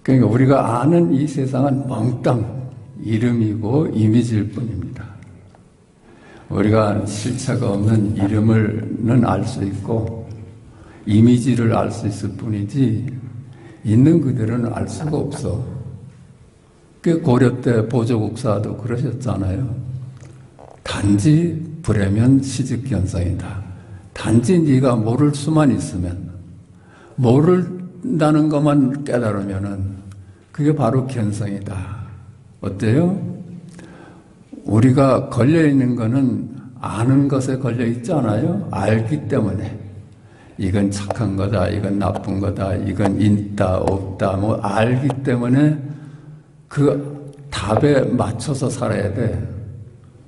그러니까 우리가 아는 이 세상은 멍땅 이름이고 이미지일 뿐입니다. 우리가 실체가 없는 이름을는 알 수 있고 이미지를 알 수 있을 뿐이지 있는 그대로는 알 수가 없어. 그 고려 때 보조국사도 그러셨잖아요. 단지 불해면 시직견성이다. 단지 네가 모를 수만 있으면 모른다는 것만 깨달으면은 그게 바로 견성이다. 어때요? 우리가 걸려있는 거는 아는 것에 걸려 있잖아요. 알기 때문에. 이건 착한 거다, 이건 나쁜 거다, 이건 있다, 없다, 뭐 알기 때문에 그 답에 맞춰서 살아야 돼.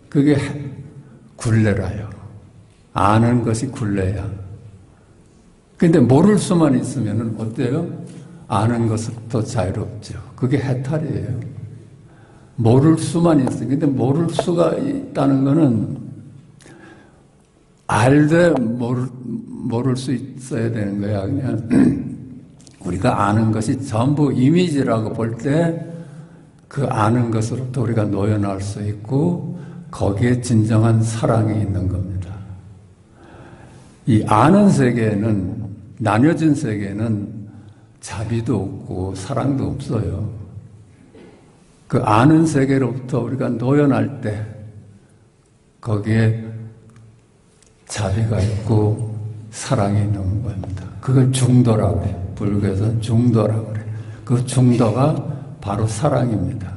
그게 굴레라요. 아는 것이 굴레야. 근데 모를 수만 있으면 어때요? 아는 것부터 자유롭죠. 그게 해탈이에요. 모를 수만 있어요. 근데 모를 수가 있다는 거는 알되 모를 수 있어야 되는 거야. 그냥 우리가 아는 것이 전부 이미지라고 볼 때 그 아는 것으로부터 우리가 노연할 수 있고 거기에 진정한 사랑이 있는 겁니다. 이 아는 세계에는, 나뉘어진 세계에는 자비도 없고 사랑도 없어요. 그 아는 세계로부터 우리가 노연할 때 거기에 자비가 있고 사랑이 있는 겁니다. 그걸 중도라고 해요. 불교에서는 중도라고 그래요. 그 중도가 바로 사랑입니다.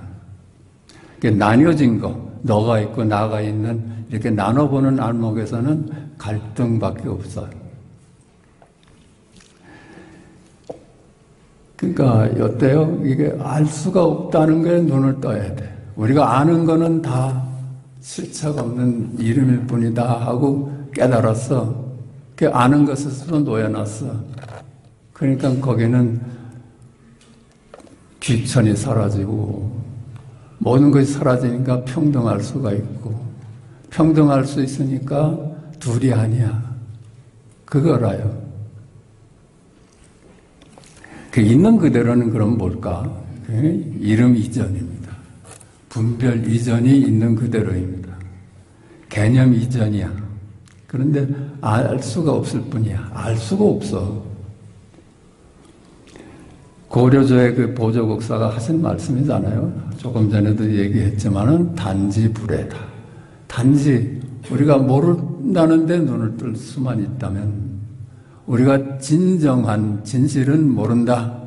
나뉘어진 거, 너가 있고 나가 있는 이렇게 나눠보는 안목에서는 갈등밖에 없어요. 그러니까 어때요? 이게 알 수가 없다는 거에 눈을 떠야 돼. 우리가 아는 거는 다 실체가 없는 이름일 뿐이다 하고 깨달았어. 그 아는 것에서도 놓여놨어. 그러니까 거기는 귀천이 사라지고 모든 것이 사라지니까 평등할 수가 있고 평등할 수 있으니까 둘이 아니야. 그거라요. 그 있는 그대로는 그럼 뭘까? 이름 이전입니다. 분별 이전이 있는 그대로입니다. 개념 이전이야. 그런데 알 수가 없을 뿐이야. 알 수가 없어. 고려조의 그 보조국사가 하신 말씀이잖아요. 조금 전에도 얘기했지만은 단지 불애다. 단지 우리가 모른다는데 눈을 뜰 수만 있다면 우리가 진정한 진실은 모른다.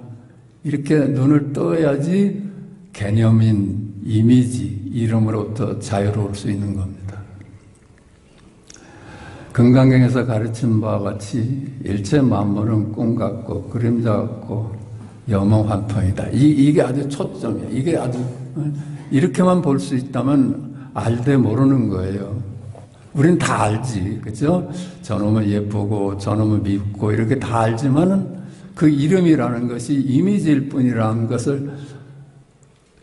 이렇게 눈을 떠야지 개념인 이미지, 이름으로부터 자유로울 수 있는 겁니다. 금강경에서 가르친 바와 같이 일체 만물은 꿈 같고 그림자 같고 염호환통이다. 이게 아주 초점이야. 이게 아주 이렇게만 볼 수 있다면 알되 모르는 거예요. 우리는 다 알지, 그죠? 저놈은 예쁘고 저놈은 밉고 이렇게 다 알지만은 그 이름이라는 것이 이미지일 뿐이라는 것을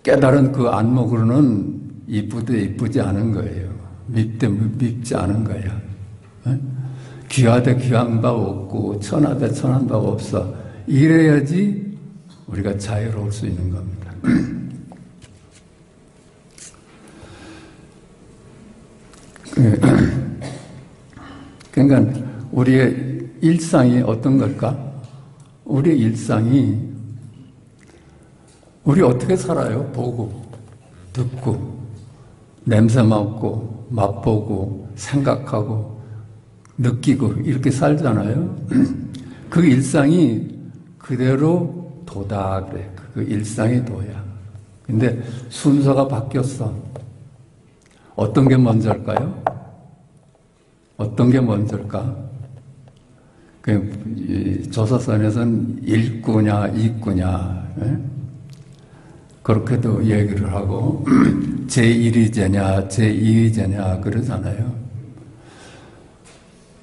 깨달은 그 안목으로는 이쁘되 이쁘지 않은 거예요. 밉되 밉지 않은 거야. 귀하되 귀한 바 없고 천하되 천한 바가 없어. 이래야지 우리가 자유로울 수 있는 겁니다. 그러니까 우리의 일상이 어떤 걸까? 우리의 일상이 우리 어떻게 살아요? 보고, 듣고, 냄새 맡고, 맛보고, 생각하고, 느끼고 이렇게 살잖아요. 그 일상이 그대로 도다 그래. 그 일상이 도야. 근데 순서가 바뀌었어. 어떤 게 먼저일까요? 어떤 게 먼저일까? 조사선에서는 일구냐, 이구냐, 그렇게도 얘기를 하고, 제1위제냐, 제2위제냐, 그러잖아요.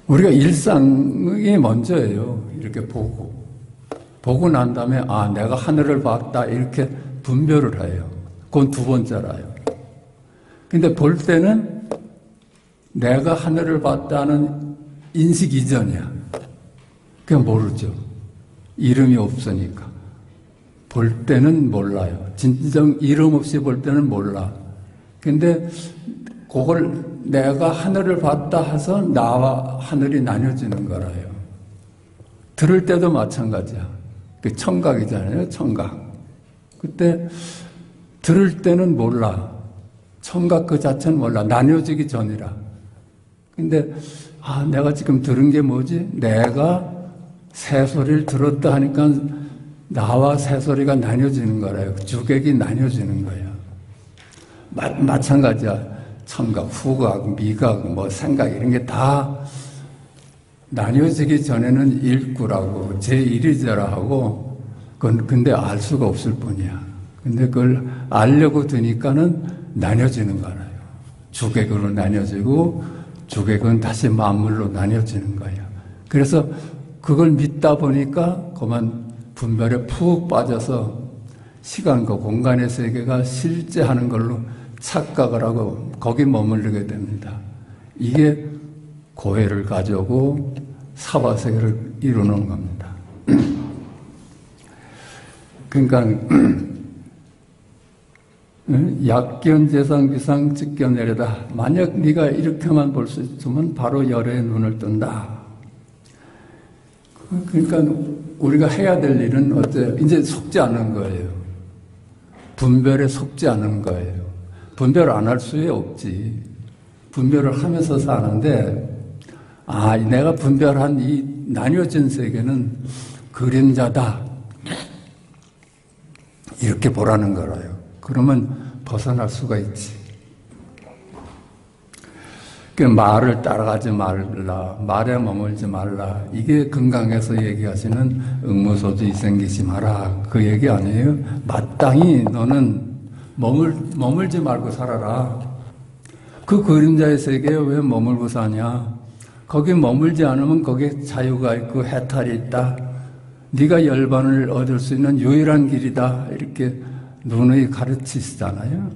우리가 일상이 먼저예요. 이렇게 보고 난 다음에, 내가 하늘을 봤다, 이렇게 분별을 해요. 그건 두 번째라요. 근데 볼 때는 내가 하늘을 봤다는 인식 이전이야. 그냥 모르죠. 이름이 없으니까. 볼 때는 몰라요. 진정 이름 없이 볼 때는 몰라. 근데 그걸 내가 하늘을 봤다 해서 나와 하늘이 나뉘어지는 거라요. 들을 때도 마찬가지야. 그 청각이잖아요. 청각. 그때 들을 때는 몰라. 청각 그 자체는 몰라. 나뉘어지기 전이라. 근데 내가 지금 들은 게 뭐지? 내가 새소리를 들었다 하니까 나와 새소리가 나뉘어지는 거라요. 주객이 나뉘어지는 거예요. 마찬가지야. 청각, 후각, 미각, 뭐 생각 이런 게 다 나뉘어지기 전에는 일구라고 제1위자라 하고 그건 근데 알 수가 없을 뿐이야. 근데 그걸 알려고 드니까는 나뉘어지는 거예요. 주객으로 나뉘어지고 주객은 다시 만물로 나뉘어지는 거예요. 그래서 그걸 믿다 보니까 그만 분별에 푹 빠져서 시간과 공간의 세계가 실제하는 걸로 착각을 하고 거기 머무르게 됩니다. 이게 고해를 가져오고 사바세계를 이루는 겁니다. 그러니까 약견재상비상 직견내려다. 만약 네가 이렇게만 볼 수 있으면 바로 열의 눈을 뜬다. 그러니까 우리가 해야 될 일은 어째 이제 속지 않는 거예요. 분별에 속지 않는 거예요. 분별 안 할 수에 없지. 분별을 하면서 사는데 내가 분별한 이 나뉘어진 세계는 그림자다. 이렇게 보라는 거라요. 그러면 벗어날 수가 있지. 그 말을 따라가지 말라, 말에 머물지 말라. 이게 금강에서 얘기하시는 응무소주 이생기지 마라. 그 얘기 아니에요? 마땅히 너는 머물지 말고 살아라. 그 그림자의 세계에 왜 머물고 사냐? 거기 머물지 않으면 거기에 자유가 있고 해탈이 있다. 네가 열반을 얻을 수 있는 유일한 길이다. 이렇게 누누이 가르치시잖아요.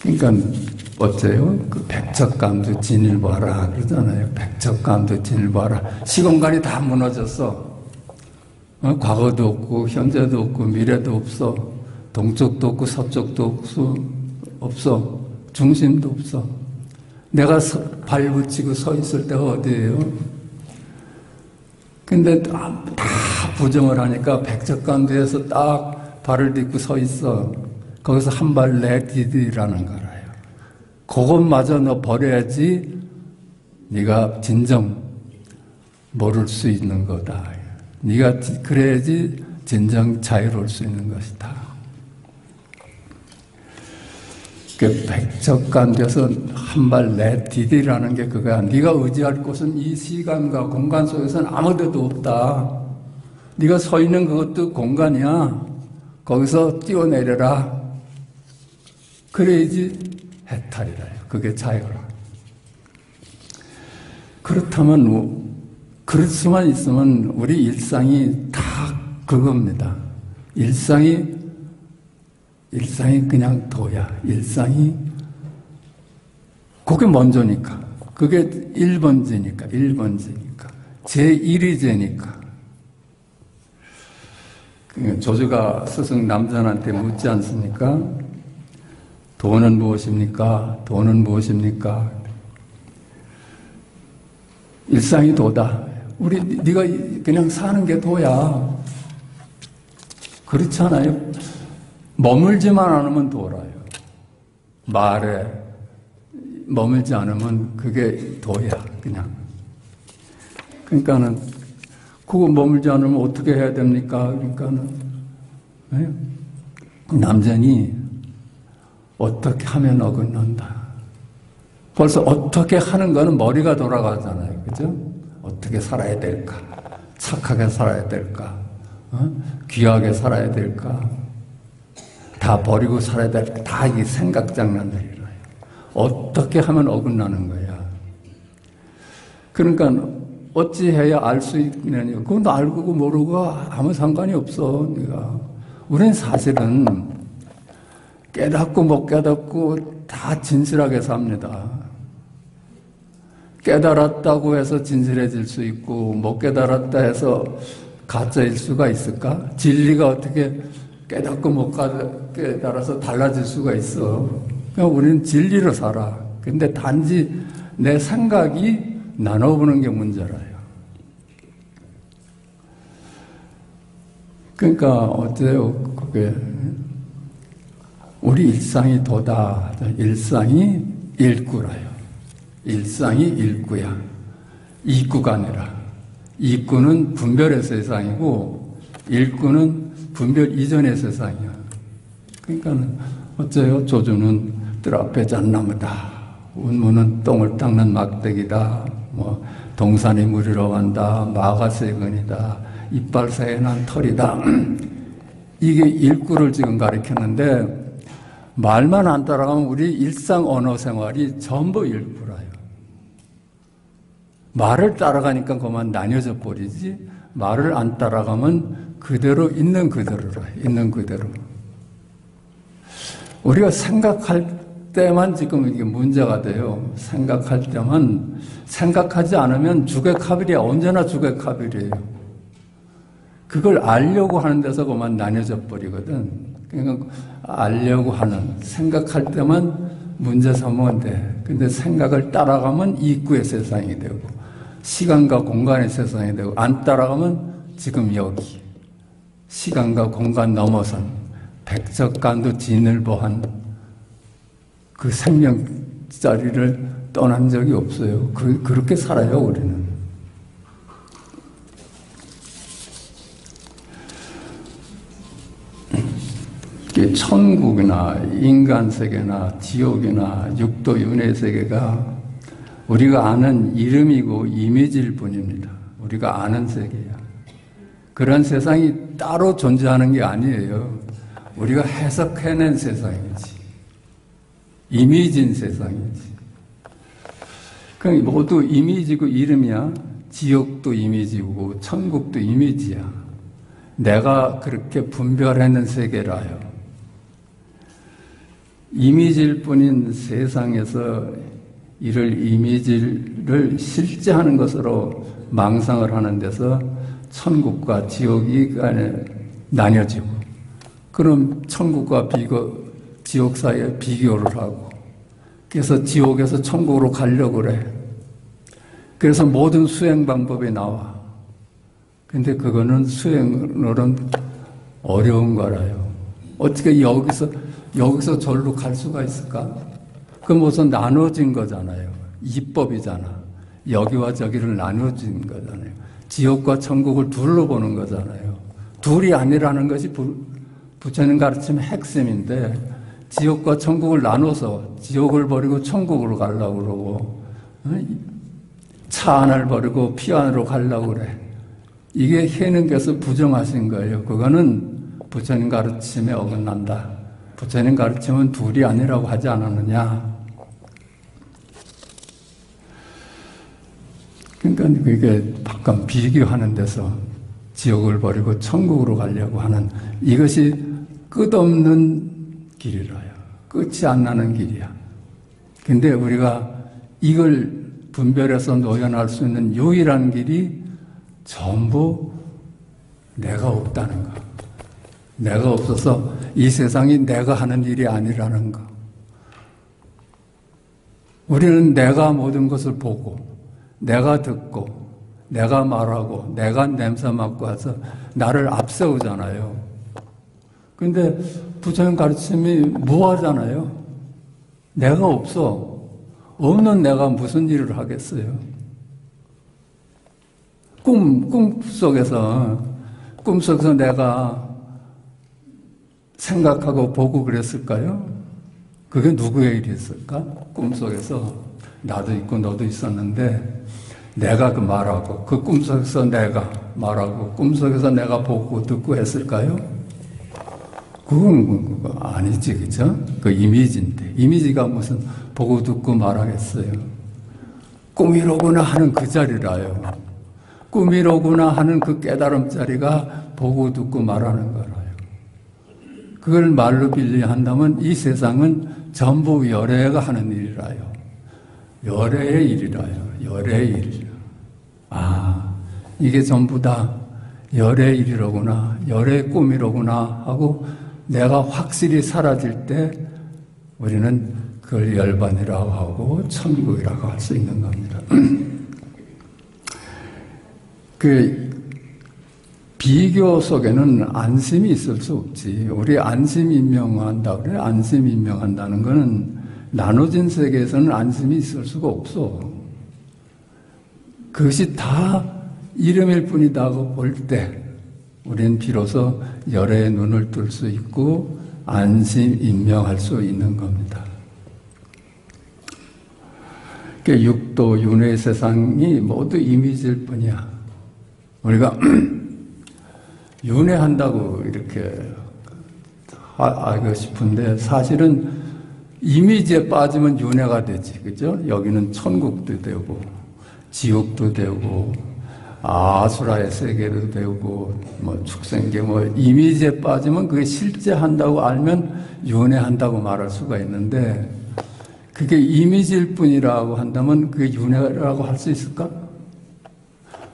그러니까 어째요? 그 백척감도 진일보하라 그러잖아요. 백척감도 진일보하라. 시공간이 다 무너졌어. 과거도 없고 현재도 없고 미래도 없어. 동쪽도 없고 서쪽도 없어. 중심도 없어. 내가 발 붙이고 서 있을 때가 어디예요? 근데 다 부정을 하니까 백척간도에서 딱 발을 딛고 서 있어. 거기서 한 발 내디디라는 거라요. 그것마저 너 버려야지 네가 진정 모를 수 있는 거다. 네가 그래야지 진정 자유로울 수 있는 것이다. 그 백척간돼서 한 발 내디디라는 게 그거야. 네가 의지할 곳은 이 시간과 공간 속에서는 아무데도 없다. 네가 서 있는 그것도 공간이야. 거기서 뛰어내려라. 그래야지 해탈이라요. 그게 자유라. 그렇다면 그럴 수만 있으면 우리 일상이 다 그겁니다. 일상이 그냥 도야. 일상이 그게 먼저니까. 그게 1번지니까. 제1위제니까. 조주가 스승 남전한테 묻지 않습니까? 돈은 무엇입니까? 돈은 무엇입니까? 일상이 도다. 네가 그냥 사는 게 도야. 그렇잖아요. 머물지만 않으면 도라요. 말에 머물지 않으면 그게 도야, 그냥. 그러니까는, 그거 머물지 않으면 어떻게 해야 됩니까? 그러니까는, 네? 남전이 어떻게 하면 어긋난다. 벌써 어떻게 하는 거는 머리가 돌아가잖아요. 그죠? 어떻게 살아야 될까? 착하게 살아야 될까? 귀하게 살아야 될까? 다 버리고 살아야 될까? 다 이 생각 장난들이라요. 어떻게 하면 어긋나는 거야. 그러니까 어찌해야 알 수 있느냐. 그건 알고 모르고 아무 상관이 없어. 네가. 우리는 사실은 깨닫고 못 깨닫고 다 진실하게 삽니다. 깨달았다고 해서 진실해질 수 있고 못 깨달았다 해서 가짜일 수가 있을까? 진리가 어떻게 깨닫고 못 깨달아서 달라질 수가 있어. 그러니까 우리는 진리로 살아. 근데 단지 내 생각이 나눠보는 게 문제라요. 그러니까 어때요? 그게 우리 일상이 도다. 일상이 일구라요. 일상이 일구야. 이구가 아니라. 이구는 분별의 세상이고 일구는 분별 이전의 세상이야. 그러니까 어째요? 조주는 뜰 앞에 잣나무다. 운무는 똥을 닦는 막대기다. 뭐 동산이 무리러 간다. 마가 세근이다. 이빨 사이에 난 털이다. 이게 일구를 지금 가리켰는데 말만 안 따라가면 우리 일상 언어 생활이 전부 일구라요. 말을 따라가니까 그만 나뉘어져 버리지 말을 안 따라가면 그대로 있는 그대로라. 있는 그대로. 우리가 생각할 때만 지금 이게 문제가 돼요. 생각할 때만 생각하지 않으면 주객합일이야. 언제나 주객합일이에요. 그걸 알려고 하는 데서 그만 나뉘어져 버리거든. 그러니까 알려고 하는 생각할 때만 문제 삼으면 돼. 근데 생각을 따라가면 이구의 세상이 되고 시간과 공간의 세상이 되고 안 따라가면 지금 여기 시간과 공간 넘어선 백척간도 진을보한 그 생명자리를 떠난 적이 없어요. 그렇게 살아요, 우리는. 천국이나 인간세계나 지옥이나 육도 윤회 세계가 우리가 아는 이름이고 이미지일 뿐입니다. 우리가 아는 세계야. 그런 세상이 따로 존재하는 게 아니에요. 우리가 해석해낸 세상이지. 이미지인 세상이지. 그러니까 모두 이미지고 이름이야. 지옥도 이미지고 천국도 이미지야. 내가 그렇게 분별해낸 세계라요. 이미지일 뿐인 세상에서 이를 이미지를 실제하는 것으로 망상을 하는 데서 천국과 지옥이 나뉘어지고 그럼 천국과 지옥 사이에 비교를 하고 그래서 지옥에서 천국으로 가려고 그래. 그래서 모든 수행 방법이 나와. 근데 그거는 수행으로는 어려운 거라요. 어떻게 여기서 절로 갈 수가 있을까? 그건 무슨 나눠진 거잖아요. 이법이잖아. 여기와 저기를 나눠진 거잖아요. 지옥과 천국을 둘로 보는 거잖아요. 둘이 아니라는 것이 부처님 가르침의 핵심인데 지옥과 천국을 나눠서 지옥을 버리고 천국으로 가려고 그러고 차 하나를 버리고 피 안으로 가려고 그래. 이게 해는께서 부정하신 거예요. 그거는 부처님 가르침에 어긋난다. 부처님 가르침은 둘이 아니라고 하지 않았느냐. 그러니까 그게 약간 비교하는 데서 지옥을 버리고 천국으로 가려고 하는 이것이 끝없는 길이라요. 끝이 안 나는 길이야. 근데 우리가 이걸 분별해서 노연할 수 있는 유일한 길이 전부 내가 없다는 거. 내가 없어서 이 세상이 내가 하는 일이 아니라는 거. 우리는 내가 모든 것을 보고 내가 듣고 내가 말하고 내가 냄새 맡고 해서 나를 앞세우잖아요. 근데 부처님 가르침이 무하잖아요. 내가 없어. 없는 내가 무슨 일을 하겠어요? 꿈속에서 내가 생각하고 보고 그랬을까요? 그게 누구의 일이었을까? 꿈속에서 나도 있고 너도 있었는데 내가 그 말하고 그 꿈속에서 내가 말하고 꿈속에서 내가 보고 듣고 했을까요? 그건 아니지, 그죠? 그 이미지인데 이미지가 무슨 보고 듣고 말하겠어요? 꿈이로구나 하는 그 자리라요. 꿈이로구나 하는 그 깨달음 자리가 보고 듣고 말하는 거라요. 그걸 말로 빌리한다면 이 세상은 전부 열애가 하는 일이라요. 열애의 일이라요. 열애의 일이라. 아, 이게 전부 다 열애의 일이로구나. 열애의 꿈이로구나 하고 내가 확실히 사라질 때 우리는 그걸 열반이라고 하고 천국이라고 할 수 있는 겁니다. 그 비교 속에는 안심이 있을 수 없지. 우리 안심 임명한다 그래. 안심 임명한다는 거는 나눠진 세계에서는 안심이 있을 수가 없어. 그것이 다 이름일 뿐이다고 볼 때 우리는 비로소 열애의 눈을 뜰 수 있고 안심 임명할 수 있는 겁니다. 육도, 윤회 세상이 모두 이미지일 뿐이야. 우리가 윤회한다고 이렇게 알고 싶은데 사실은 이미지에 빠지면 윤회가 되지, 그죠? 여기는 천국도 되고 지옥도 되고 아수라의 세계도 되고 뭐 축생계 뭐 이미지에 빠지면 그게 실제 한다고 알면 윤회한다고 말할 수가 있는데 그게 이미지일 뿐이라고 한다면 그게 윤회라고 할 수 있을까?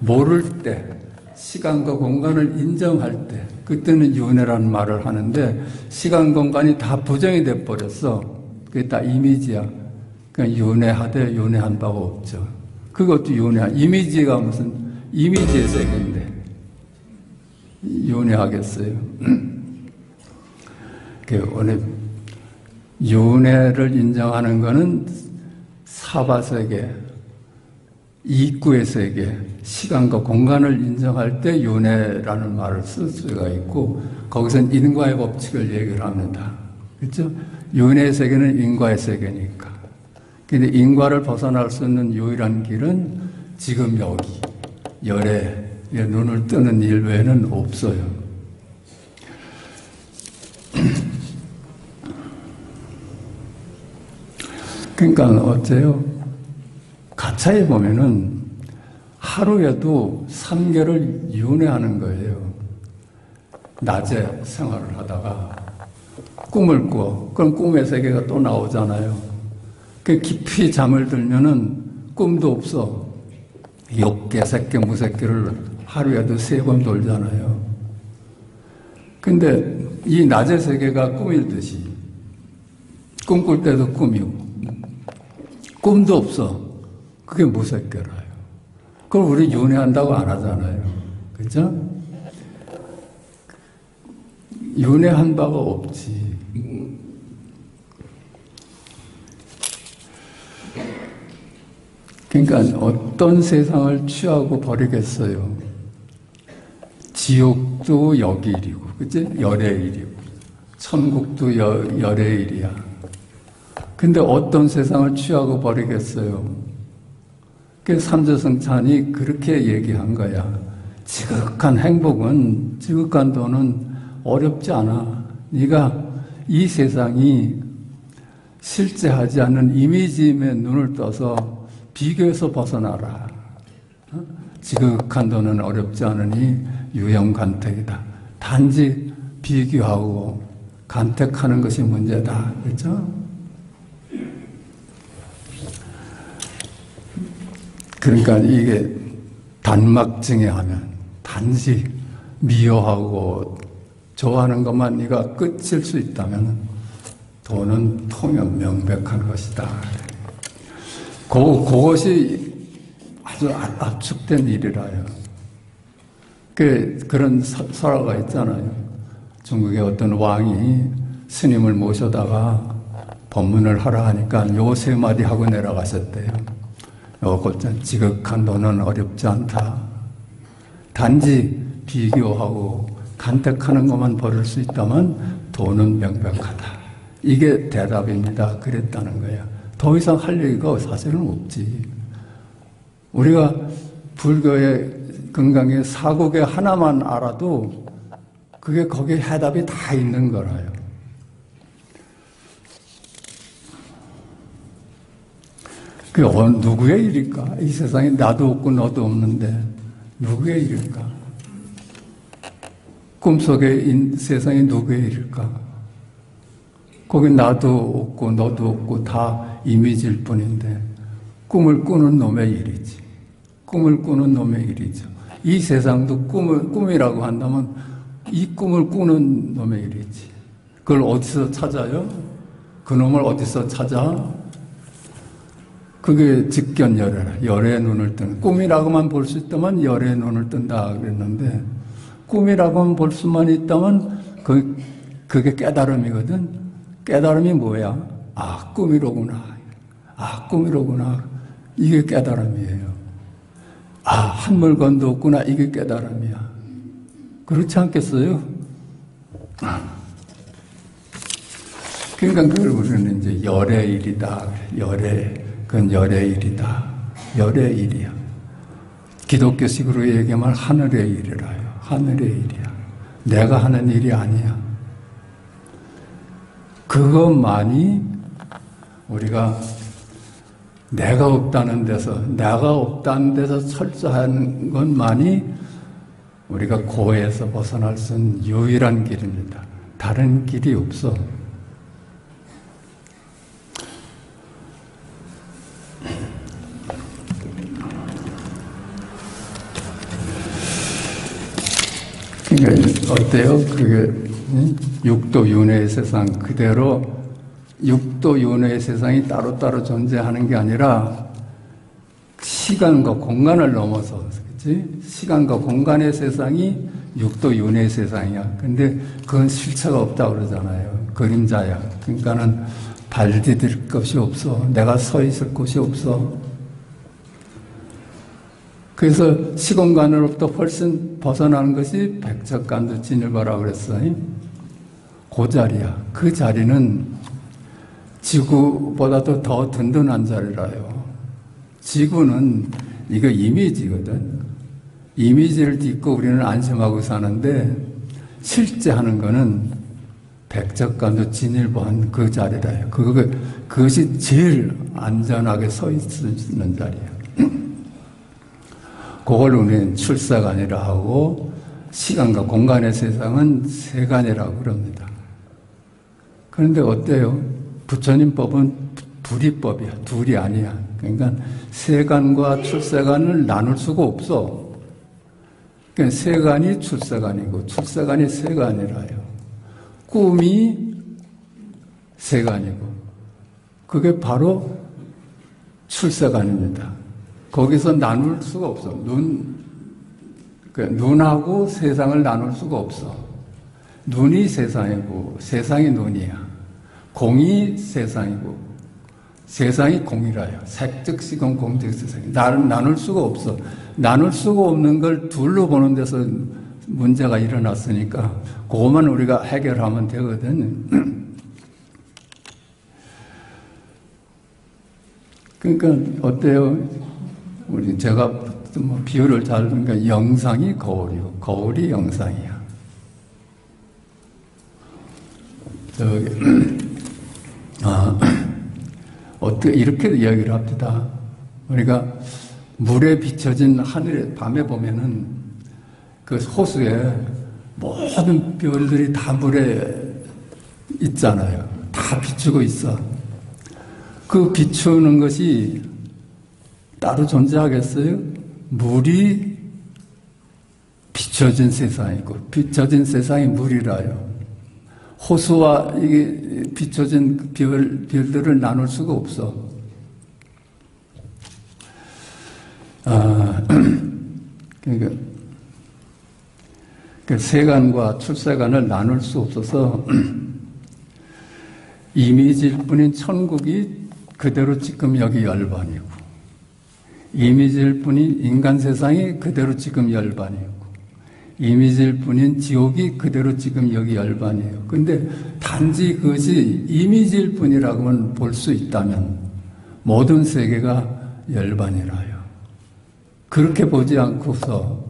모를 때, 시간과 공간을 인정할 때, 그때는 윤회라는 말을 하는데 시간, 공간이 다 부정이 돼버렸어. 그게 다 이미지야. 그러니까 윤회하되 윤회한 바가 없죠. 그것도 윤회, 이미지가 무슨 이미지의 세계인데 윤회하겠어요? 오늘 윤회를 인정하는 것은 사바세계, 이구의 세계, 시간과 공간을 인정할 때 윤회라는 말을 쓸 수가 있고 거기서는 인과의 법칙을 얘기를 합니다. 그렇죠? 윤회의 세계는 인과의 세계니까. 근데 인과를 벗어날 수 있는 유일한 길은 지금 여기, 열에 눈을 뜨는 일 외에는 없어요. 그러니까 어째요? 가차에 보면은 하루에도 3개를 윤회하는 거예요. 낮에 생활을 하다가 꿈을 꿔. 그럼 꿈의 세계가 또 나오잖아요. 그 깊이 잠을 들면은 꿈도 없어. 욕계, 색계, 무색계를 하루에도 3번 돌잖아요. 근데 이 낮의 세계가 꿈일듯이 꿈꿀 때도 꿈이고 꿈도 없어. 그게 무색계라요. 그걸 우리 윤회한다고 안 하잖아요. 그죠? 윤회한 바가 없지. 그러니까 어떤 세상을 취하고 버리겠어요. 지옥도 여기 일이고, 그치? 열의 일이고, 천국도 열의 일이야. 근데 어떤 세상을 취하고 버리겠어요? 그 삼재성찬이 그렇게 얘기한 거야. 지극한 행복은, 지극한 돈은 어렵지 않아. 네가 이 세상이 실제하지 않는 이미지에 눈을 떠서 비교해서 벗어나라. 지극한 돈은 어렵지 않으니 유형간택이다. 단지 비교하고 간택하는 것이 문제다. 그렇죠? 그러니까 이게 단막증에 하면 단지 미워하고 좋아하는 것만 네가 끝일 수 있다면 돈은 통영 명백한 것이다. 그것이 아주 압축된 일이라요. 그런 설화가 있잖아요. 중국의 어떤 왕이 스님을 모셔다가 법문을 하라 하니까 요 3마디 하고 내려가셨대요. 지극한 돈은 어렵지 않다. 단지 비교하고 간택하는 것만 버릴 수 있다면 돈은 명백하다. 이게 대답입니다. 그랬다는 거야. 더 이상 할 얘기가 사실은 없지. 우리가 불교의 건강의 사국에 하나만 알아도 그게 거기에 해답이 다 있는 거라요. 그게 누구의 일일까? 이 세상에 나도 없고 너도 없는데 누구의 일일까? 꿈속의 세상에 누구의 일일까? 거기 나도 없고 너도 없고 다 이미지일 뿐인데 꿈을 꾸는 놈의 일이지. 꿈을 꾸는 놈의 일이죠. 이 세상도 꿈이라고 한다면 이 꿈을 꾸는 놈의 일이지. 그걸 어디서 찾아요? 그 놈을 어디서 찾아? 그게 직견열애라. 열의 눈을 뜨는. 꿈이라고만 볼 수 있다면 열의 눈을 뜬다 그랬는데 꿈이라고만 볼 수만 있다면 그게 깨달음이거든. 깨달음이 뭐야? 아, 꿈이로구나. 아, 꿈이로구나. 이게 깨달음이에요. 아, 한 물건도 없구나. 이게 깨달음이야. 그렇지 않겠어요? 그러니까 그걸 우리는 이제 열의 일이다. 그건 열의 일이다. 열의 일이야. 기독교식으로 얘기하면 하늘의 일이라요. 하늘의 일이야. 내가 하는 일이 아니야. 그것만이 우리가 내가 없다는 데서 철저한 것만이 우리가 고해에서 벗어날 수 있는 유일한 길입니다. 다른 길이 없어. 그러니까 어때요? 그게 육도 윤회의 세상 그대로 육도 윤회의 세상이 따로따로 존재하는 게 아니라 시간과 공간을 넘어서, 그렇지? 시간과 공간의 세상이 육도 윤회의 세상이야. 근데 그건 실체가 없다고 그러잖아요. 그림자야. 그러니까는 발 디딜 것이 없어. 내가 서 있을 곳이 없어. 그래서 시공간으로부터 훨씬 벗어나는 것이 백척간도 진일보라고 그랬어요. 그 자리야. 그 자리는 지구보다도 더 든든한 자리라요. 지구는 이거 이미지거든. 이미지를 딛고 우리는 안심하고 사는데 실제 하는 거는 백척간도 진일보한 그 자리라요. 그것이 제일 안전하게 서 있는 자리예요. 그걸 우리는 출사간이라 하고 시간과 공간의 세상은 세간이라고 그럽니다. 그런데 어때요? 부처님법은 불이법이야. 둘이 아니야. 그러니까 세간과 출세간을 나눌 수가 없어. 그러니까 세간이 출세간이고 출세간이 세간이라요. 꿈이 세간이고 그게 바로 출세간입니다. 거기서 나눌 수가 없어. 눈하고 세상을 나눌 수가 없어. 눈이 세상이고 세상이 눈이야. 공이 세상이고 세상이 공이라요. 색즉시공 공즉세상이 나눌 수가 없어. 나눌 수가 없는 걸 둘로 보는 데서 문제가 일어났으니까 그것만 우리가 해결하면 되거든. 그러니까 어때요? 제가 뭐 비유를 잘 하니까 영상이 거울이고 거울이 영상이야. 어떻게 이렇게 이야기를 합니다. 우리가 물에 비춰진 하늘에 밤에 보면은 그 호수에 모든 별들이 다 물에 있잖아요. 다 비추고 있어. 그 비추는 것이 따로 존재하겠어요? 물이 비춰진 세상이고 비춰진 세상이 물이라요. 호수와 이게 비춰진 별들을 나눌 수가 없어. 그러니까 그 세간과 출세간을 나눌 수 없어서 이미지일 뿐인 천국이 그대로 지금 여기 열반이고 이미지일 뿐인 인간 세상이 그대로 지금 열반이고 이미지일 뿐인 지옥이 그대로 지금 여기 열반이에요. 근데 단지 그것이 이미지일 뿐이라고만 볼 수 있다면 모든 세계가 열반이라요. 그렇게 보지 않고서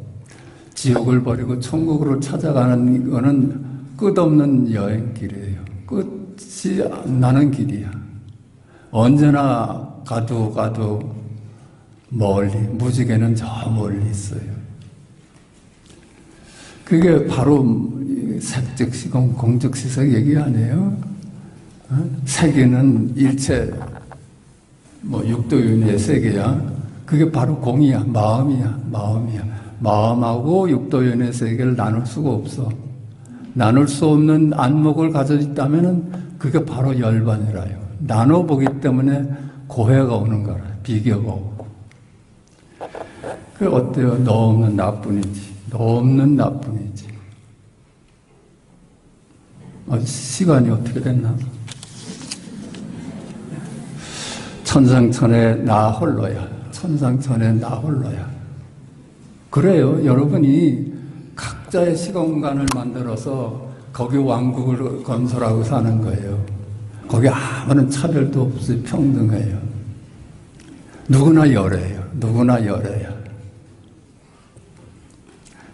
지옥을 버리고 천국으로 찾아가는 거는 끝없는 여행길이에요. 끝이 안 나는 길이야. 언제나 가도 멀리, 무지개는 저 멀리 있어요. 그게 바로 색즉시공 공즉시색 얘기 아니에요? 세계는 일체 육도윤회의 세계야. 그게 바로 공이야. 마음이야. 마음하고 육도윤회의 세계를 나눌 수가 없어. 나눌 수 없는 안목을 가지고 있다면 그게 바로 열반이라요. 나눠보기 때문에 고해가 오는 거라. 비교가 오고. 그 어때요? 너 없는 나뿐이지. 너 없는 나뿐이지. 시간이 어떻게 됐나? 천상천에 나 홀로야. 천상천에 나 홀로야. 그래요. 여러분이 각자의 시공간을 만들어서 거기 왕국을 건설하고 사는 거예요. 거기 아무런 차별도 없이 평등해요. 누구나 열애예요. 누구나 열애야.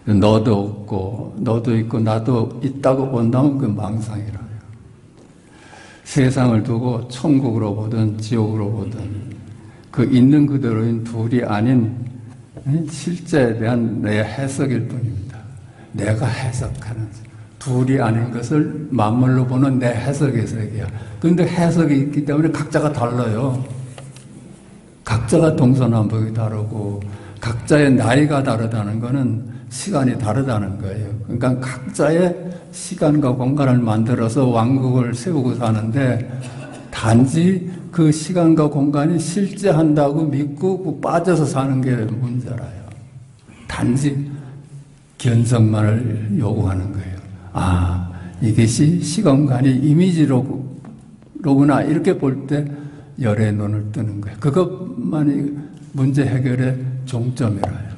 너도 없고 너도 있고 나도 있다고 본다면 그 망상이라요. 세상을 두고 천국으로 보든 지옥으로 보든 그 있는 그대로인 둘이 아닌 실제에 대한 내 해석일 뿐입니다. 내가 해석하는 둘이 아닌 것을 만물로 보는 내 해석의 세계야. 그런데 해석이 있기 때문에 각자가 달라요. 각자가 동서남북이 다르고 각자의 나이가 다르다는 것은 시간이 다르다는 거예요. 그러니까 각자의 시간과 공간을 만들어서 왕국을 세우고 사는데 단지 그 시간과 공간이 실제한다고 믿고 빠져서 사는 게 문제라요. 단지 견성만을 요구하는 거예요. 아, 이것이 시간간이 이미지로구나 이렇게 볼 때 열의 눈을 뜨는 거예요. 그것만이 문제 해결의 종점이라요.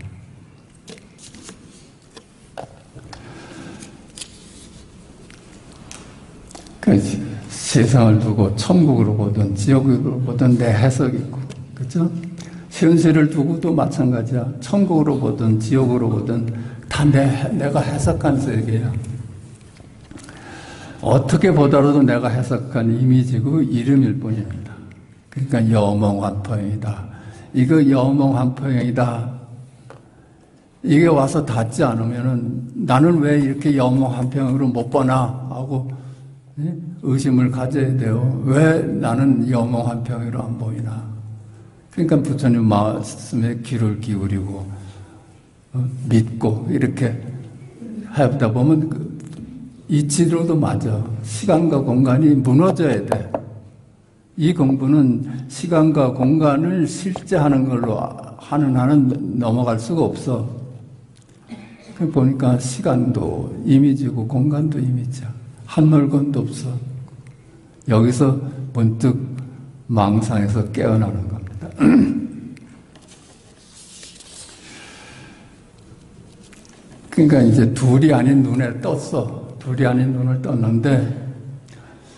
세상을 두고 천국으로 보든 지옥으로 보든 내 해석이 있고, 그렇죠? 현실을 두고도 마찬가지야. 천국으로 보든 지옥으로 보든 다 내가 해석한 세계야. 어떻게 보더라도 내가 해석한 이미지고 이름일 뿐입니다. 그러니까 여몽환포형이다. 이거 여몽환포형이다. 이게 와서 닿지 않으면은 나는 왜 이렇게 여몽환포형으로 못 보나 하고 의심을 가져야 돼요. 왜 나는 여몽환포형으로 안 보이나? 그러니까 부처님 말씀에 귀를 기울이고 믿고 이렇게 하다 보면 이치로도 맞아. 시간과 공간이 무너져야 돼. 이 공부는 시간과 공간을 실제하는 걸로 하는 한은 넘어갈 수가 없어. 보니까 시간도 이미지고 공간도 이미지야. 한 물건도 없어. 여기서 문득 망상에서 깨어나는 겁니다. 그러니까 이제 둘이 아닌 눈에 떴어. 둘이 아닌 눈을 떴는데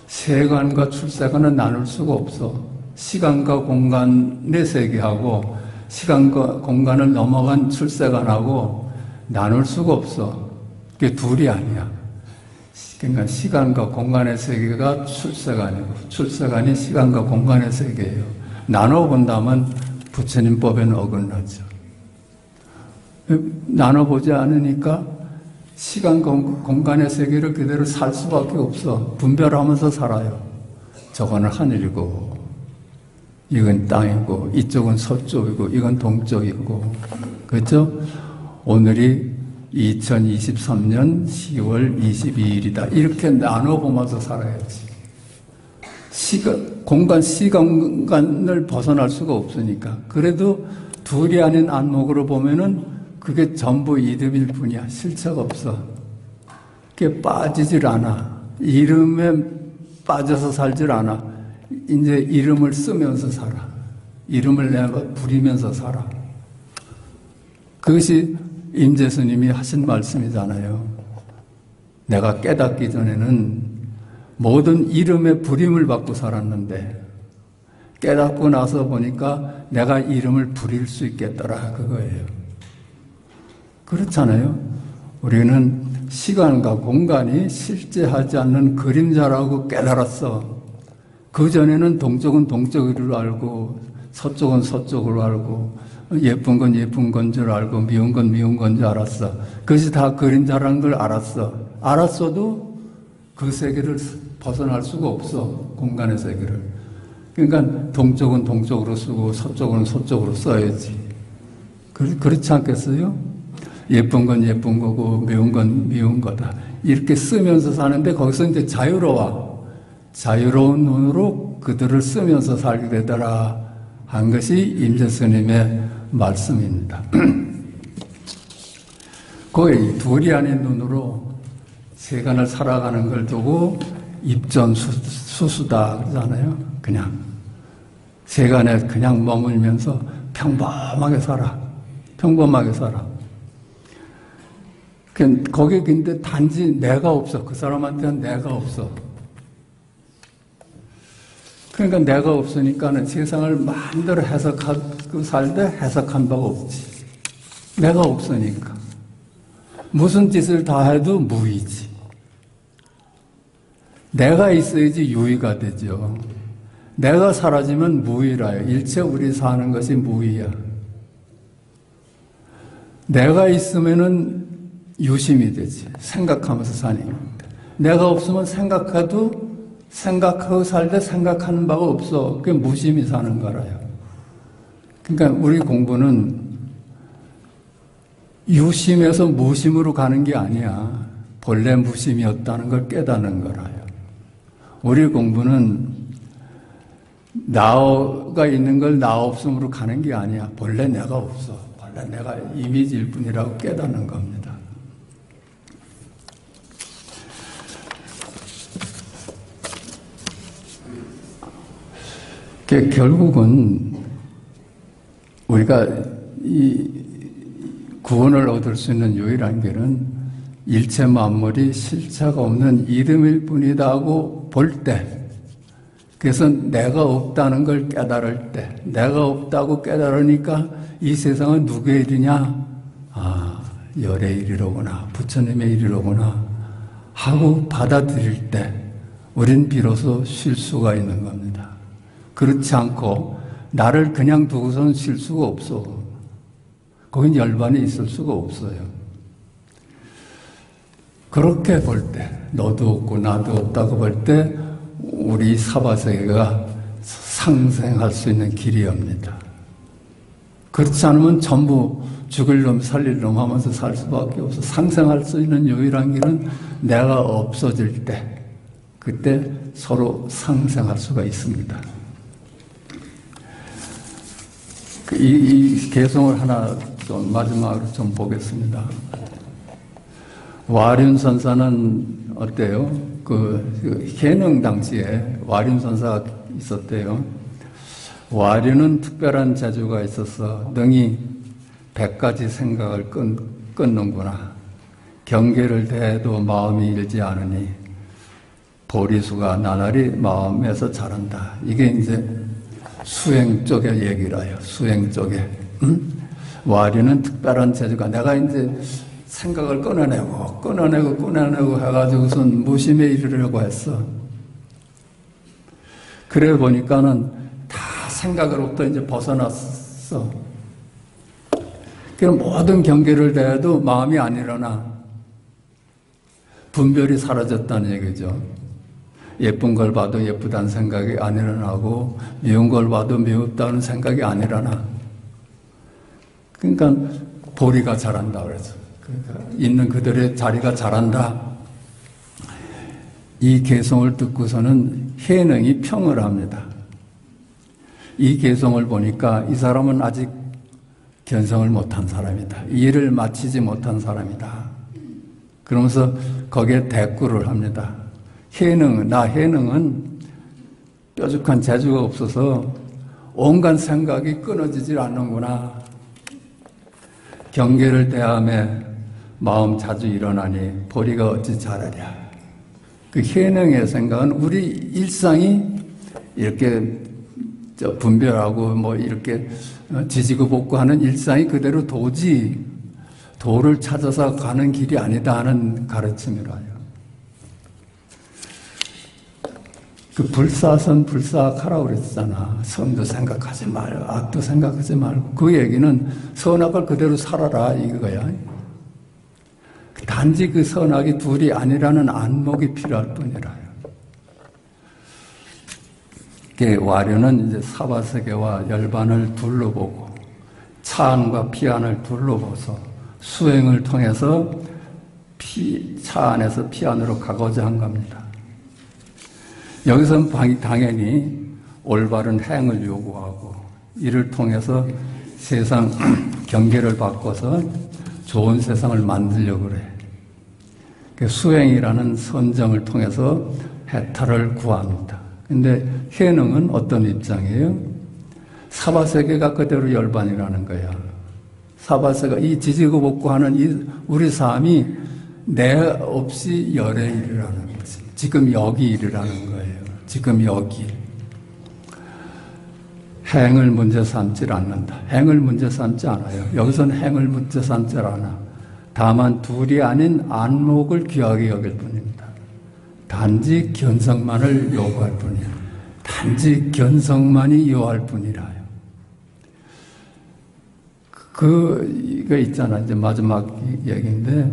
세간과 출세간은 나눌 수가 없어. 시간과 공간의 세계하고 시간과 공간을 넘어간 출세간하고 나눌 수가 없어. 그게 둘이 아니야. 그러니까 시간과 공간의 세계가 출세간이고 출세간이 시간과 공간의 세계예요. 나눠본다면 부처님 법에는 어긋나죠. 나눠보지 않으니까 시간과 공간의 세계를 그대로 살 수밖에 없어. 분별하면서 살아요. 저거는 하늘이고 이건 땅이고 이쪽은 서쪽이고 이건 동쪽이고 그렇죠? 오늘이 2023년 10월 22일이다. 이렇게 나눠보면서 살아야지. 시간을 벗어날 수가 없으니까. 그래도 둘이 아닌 안목으로 보면은 그게 전부 이름일 뿐이야. 실체가 없어. 그게 빠지질 않아. 이름에 빠져서 살질 않아. 이제 이름을 쓰면서 살아. 이름을 내가 부리면서 살아. 그것이 임재 스님이 하신 말씀이잖아요. 내가 깨닫기 전에는 모든 이름의 부림을 받고 살았는데 깨닫고 나서 보니까 내가 이름을 부릴 수 있겠더라 그거예요. 그렇잖아요. 우리는 시간과 공간이 실제하지 않는 그림자라고 깨달았어. 그전에는 동쪽은 동쪽으로 알고 서쪽은 서쪽으로 알고 예쁜 건 예쁜 건 줄 알고 미운 건 미운 건 줄 알았어. 그것이 다 그림자라는 걸 알았어. 알았어도 그 세계를 벗어날 수가 없어. 공간의 세계를. 그러니까 동쪽은 동쪽으로 쓰고 서쪽은 서쪽으로 써야지. 그렇지 않겠어요? 예쁜 건 예쁜 거고 미운 건 미운 거다. 이렇게 쓰면서 사는데 거기서 이제 자유로워. 자유로운 눈으로 그들을 쓰면서 살게 되더라 한 것이 임재 스님의 말씀입니다. 거의 둘이 아닌 눈으로 세간을 살아가는 걸 두고 입전수수다 그러잖아요. 그냥 세간에 그냥 머물면서 평범하게 살아. 평범하게 살아. 거기 근데 단지 내가 없어. 그 사람한테는 내가 없어. 그러니까 내가 없으니까는 세상을 마음대로 해석하고 살되 해석한 바가 없지. 내가 없으니까. 무슨 짓을 다 해도 무의지. 내가 있어야지 유의가 되죠. 내가 사라지면 무의라요. 일체 우리 사는 것이 무의야. 내가 있으면은 유심이 되지. 생각하면서 사는. 내가 없으면 생각하고 살때 생각하는 바가 없어. 그게 무심히 사는 거라요. 그러니까 우리 공부는 유심에서 무심으로 가는 게 아니야. 본래 무심이었다는 걸 깨닫는 거라요. 우리 공부는 나가 있는 걸 나 없음으로 가는 게 아니야. 본래 내가 없어. 본래 내가 이미지일 뿐이라고 깨닫는 겁니다. 결국은 우리가 이 구원을 얻을 수 있는 유일한 길은 일체 만물이 실체가 없는 이름일 뿐이다 하고 볼 때, 그래서 내가 없다는 걸 깨달을 때, 내가 없다고 깨달으니까 이 세상은 누구의 일이냐? 아, 열의 일이로구나, 부처님의 일이로구나 하고 받아들일 때 우린 비로소 쉴 수가 있는 겁니다. 그렇지 않고 나를 그냥 두고서는 쉴 수가 없어. 거긴 열반이 있을 수가 없어요. 그렇게 볼 때, 너도 없고 나도 없다고 볼 때 우리 사바세계가 상생할 수 있는 길이옵니다. 그렇지 않으면 전부 죽을 놈 살릴 놈 하면서 살 수밖에 없어. 상생할 수 있는 유일한 길은 내가 없어질 때, 그때 서로 상생할 수가 있습니다. 이 개성을 하나 좀 마지막으로 좀 보겠습니다. 와륜선사는 어때요? 그 해능 당시에 와륜선사가 있었대요. 와륜은 특별한 재주가 있어서 능히 100가지 생각을 끊는구나. 경계를 대해도 마음이 일지 않으니 보리수가 나날이 마음에서 자란다. 이게 이제 수행 쪽의 얘기라요. 수행 쪽에. 와류는 특별한 재주가, 내가 이제 생각을 끊어내고 해가지고선 무심에 이르려고 했어. 그래 보니까는 다 생각으로부터 이제 벗어났어. 그럼 모든 경계를 대해도 마음이 안 일어나. 분별이 사라졌다는 얘기죠. 예쁜 걸 봐도 예쁘다는 생각이 안 일어나고 미운 걸 봐도 미웠다는 생각이 안 일어나. 그러니까 보리가 자란다 그래서. 그러니까 있는 그들의 자리가 자란다. 이 개성을 듣고서는 해능이 평을 합니다. 이 개성을 보니까 이 사람은 아직 견성을 못한 사람이다. 일을 마치지 못한 사람이다. 그러면서 거기에 대꾸를 합니다. 해능은 뾰족한 재주가 없어서 온갖 생각이 끊어지질 않는구나. 경계를 대함에 마음 자주 일어나니 보리가 어찌 자라랴. 그 해능의 생각은 우리 일상이 이렇게 분별하고 뭐 이렇게 지지고 볶고 하는 일상이 그대로 도를 찾아서 가는 길이 아니다 하는 가르침이라요. 그 불사선 불사악하라고 그랬잖아. 선도 생각하지 말고 악도 생각하지 말고. 그 얘기는 선악을 그대로 살아라 이거야. 단지 그 선악이 둘이 아니라는 안목이 필요할 뿐이라요. 와류는 이제 사바세계와 열반을 둘러보고 차안과 피안을 둘러보서 수행을 통해서 차 안에서 피안으로 가고자 한 겁니다. 여기서는 당연히 올바른 행을 요구하고 이를 통해서 세상 경계를 바꿔서 좋은 세상을 만들려고 그래. 수행이라는 선정을 통해서 해탈을 구합니다. 근데 해능은 어떤 입장이에요? 사바세계가 그대로 열반이라는 거야. 사바세가 이 지지고 볶고 하는 이 우리 삶이 내 없이 열의 일이라는 거지. 지금 여기 일이라는 거예요. 지금 여기. 행을 문제 삼지 않는다. 행을 문제 삼지 않아요. 여기서는 행을 문제 삼지 않아. 다만 둘이 아닌 안목을 귀하게 여길 뿐입니다. 단지 견성만을 요구할 뿐이에요. 단지 견성만이 요할 뿐이라요. 이거 있잖아. 이제 마지막 얘기인데,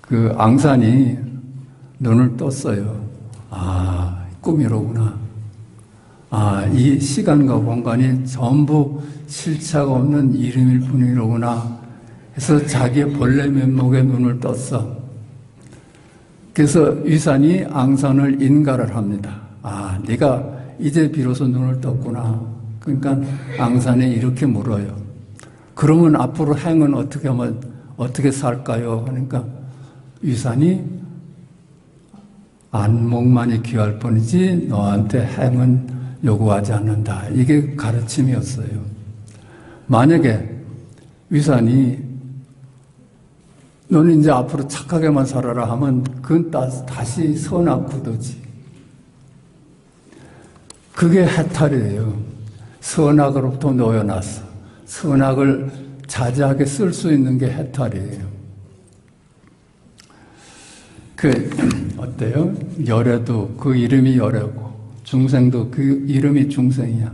그 앙산이 눈을 떴어요. 아, 꿈이로구나. 아, 이 시간과 공간이 전부 실체가 없는 이름일 뿐이로구나. 그래서 자기의 본래 면목에 눈을 떴어. 그래서 위산이 앙산을 인가를 합니다. 아, 네가 이제 비로소 눈을 떴구나. 그러니까 앙산이 이렇게 물어요. 그러면 앞으로 행은 어떻게 하면, 어떻게 살까요? 그러니까 위산이 안목만이 귀할 뿐이지 너한테 행은 요구하지 않는다. 이게 가르침이었어요. 만약에 위산이 너는 이제 앞으로 착하게만 살아라 하면 그건 다시 선악구도지. 그게 해탈이에요. 선악으로부터 놓여놨어. 선악을 자제하게 쓸 수 있는 게 해탈이에요. 어때요? 열애도 그 이름이 열애고, 중생도 그 이름이 중생이야.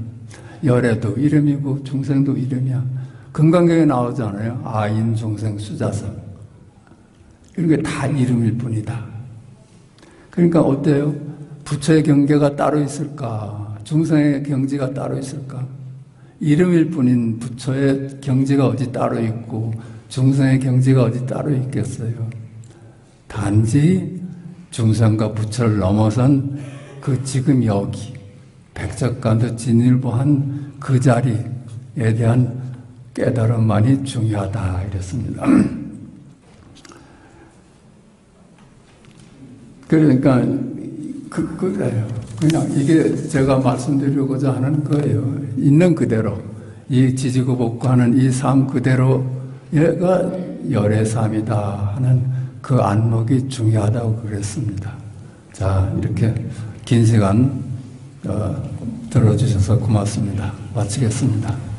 열애도 이름이고, 중생도 이름이야. 금강경에 나오잖아요. 아인, 중생, 수자성. 이런 게 다 이름일 뿐이다. 그러니까 어때요? 부처의 경계가 따로 있을까? 중생의 경지가 따로 있을까? 이름일 뿐인 부처의 경지가 어디 따로 있고 중생의 경지가 어디 따로 있겠어요? 단지 중생과 부처를 넘어선 그 지금 여기 백작간도 진일보한 그 자리에 대한 깨달음만이 중요하다 이랬습니다. 그러니까 그래요. 그냥 이게 제가 말씀드리고자 하는 거예요. 있는 그대로 이 지지고 볶고하는 이 삶 그대로가 열의 삶이다 하는 그 안목이 중요하다고 그랬습니다. 자, 이렇게 긴 시간 들어주셔서 고맙습니다. 마치겠습니다.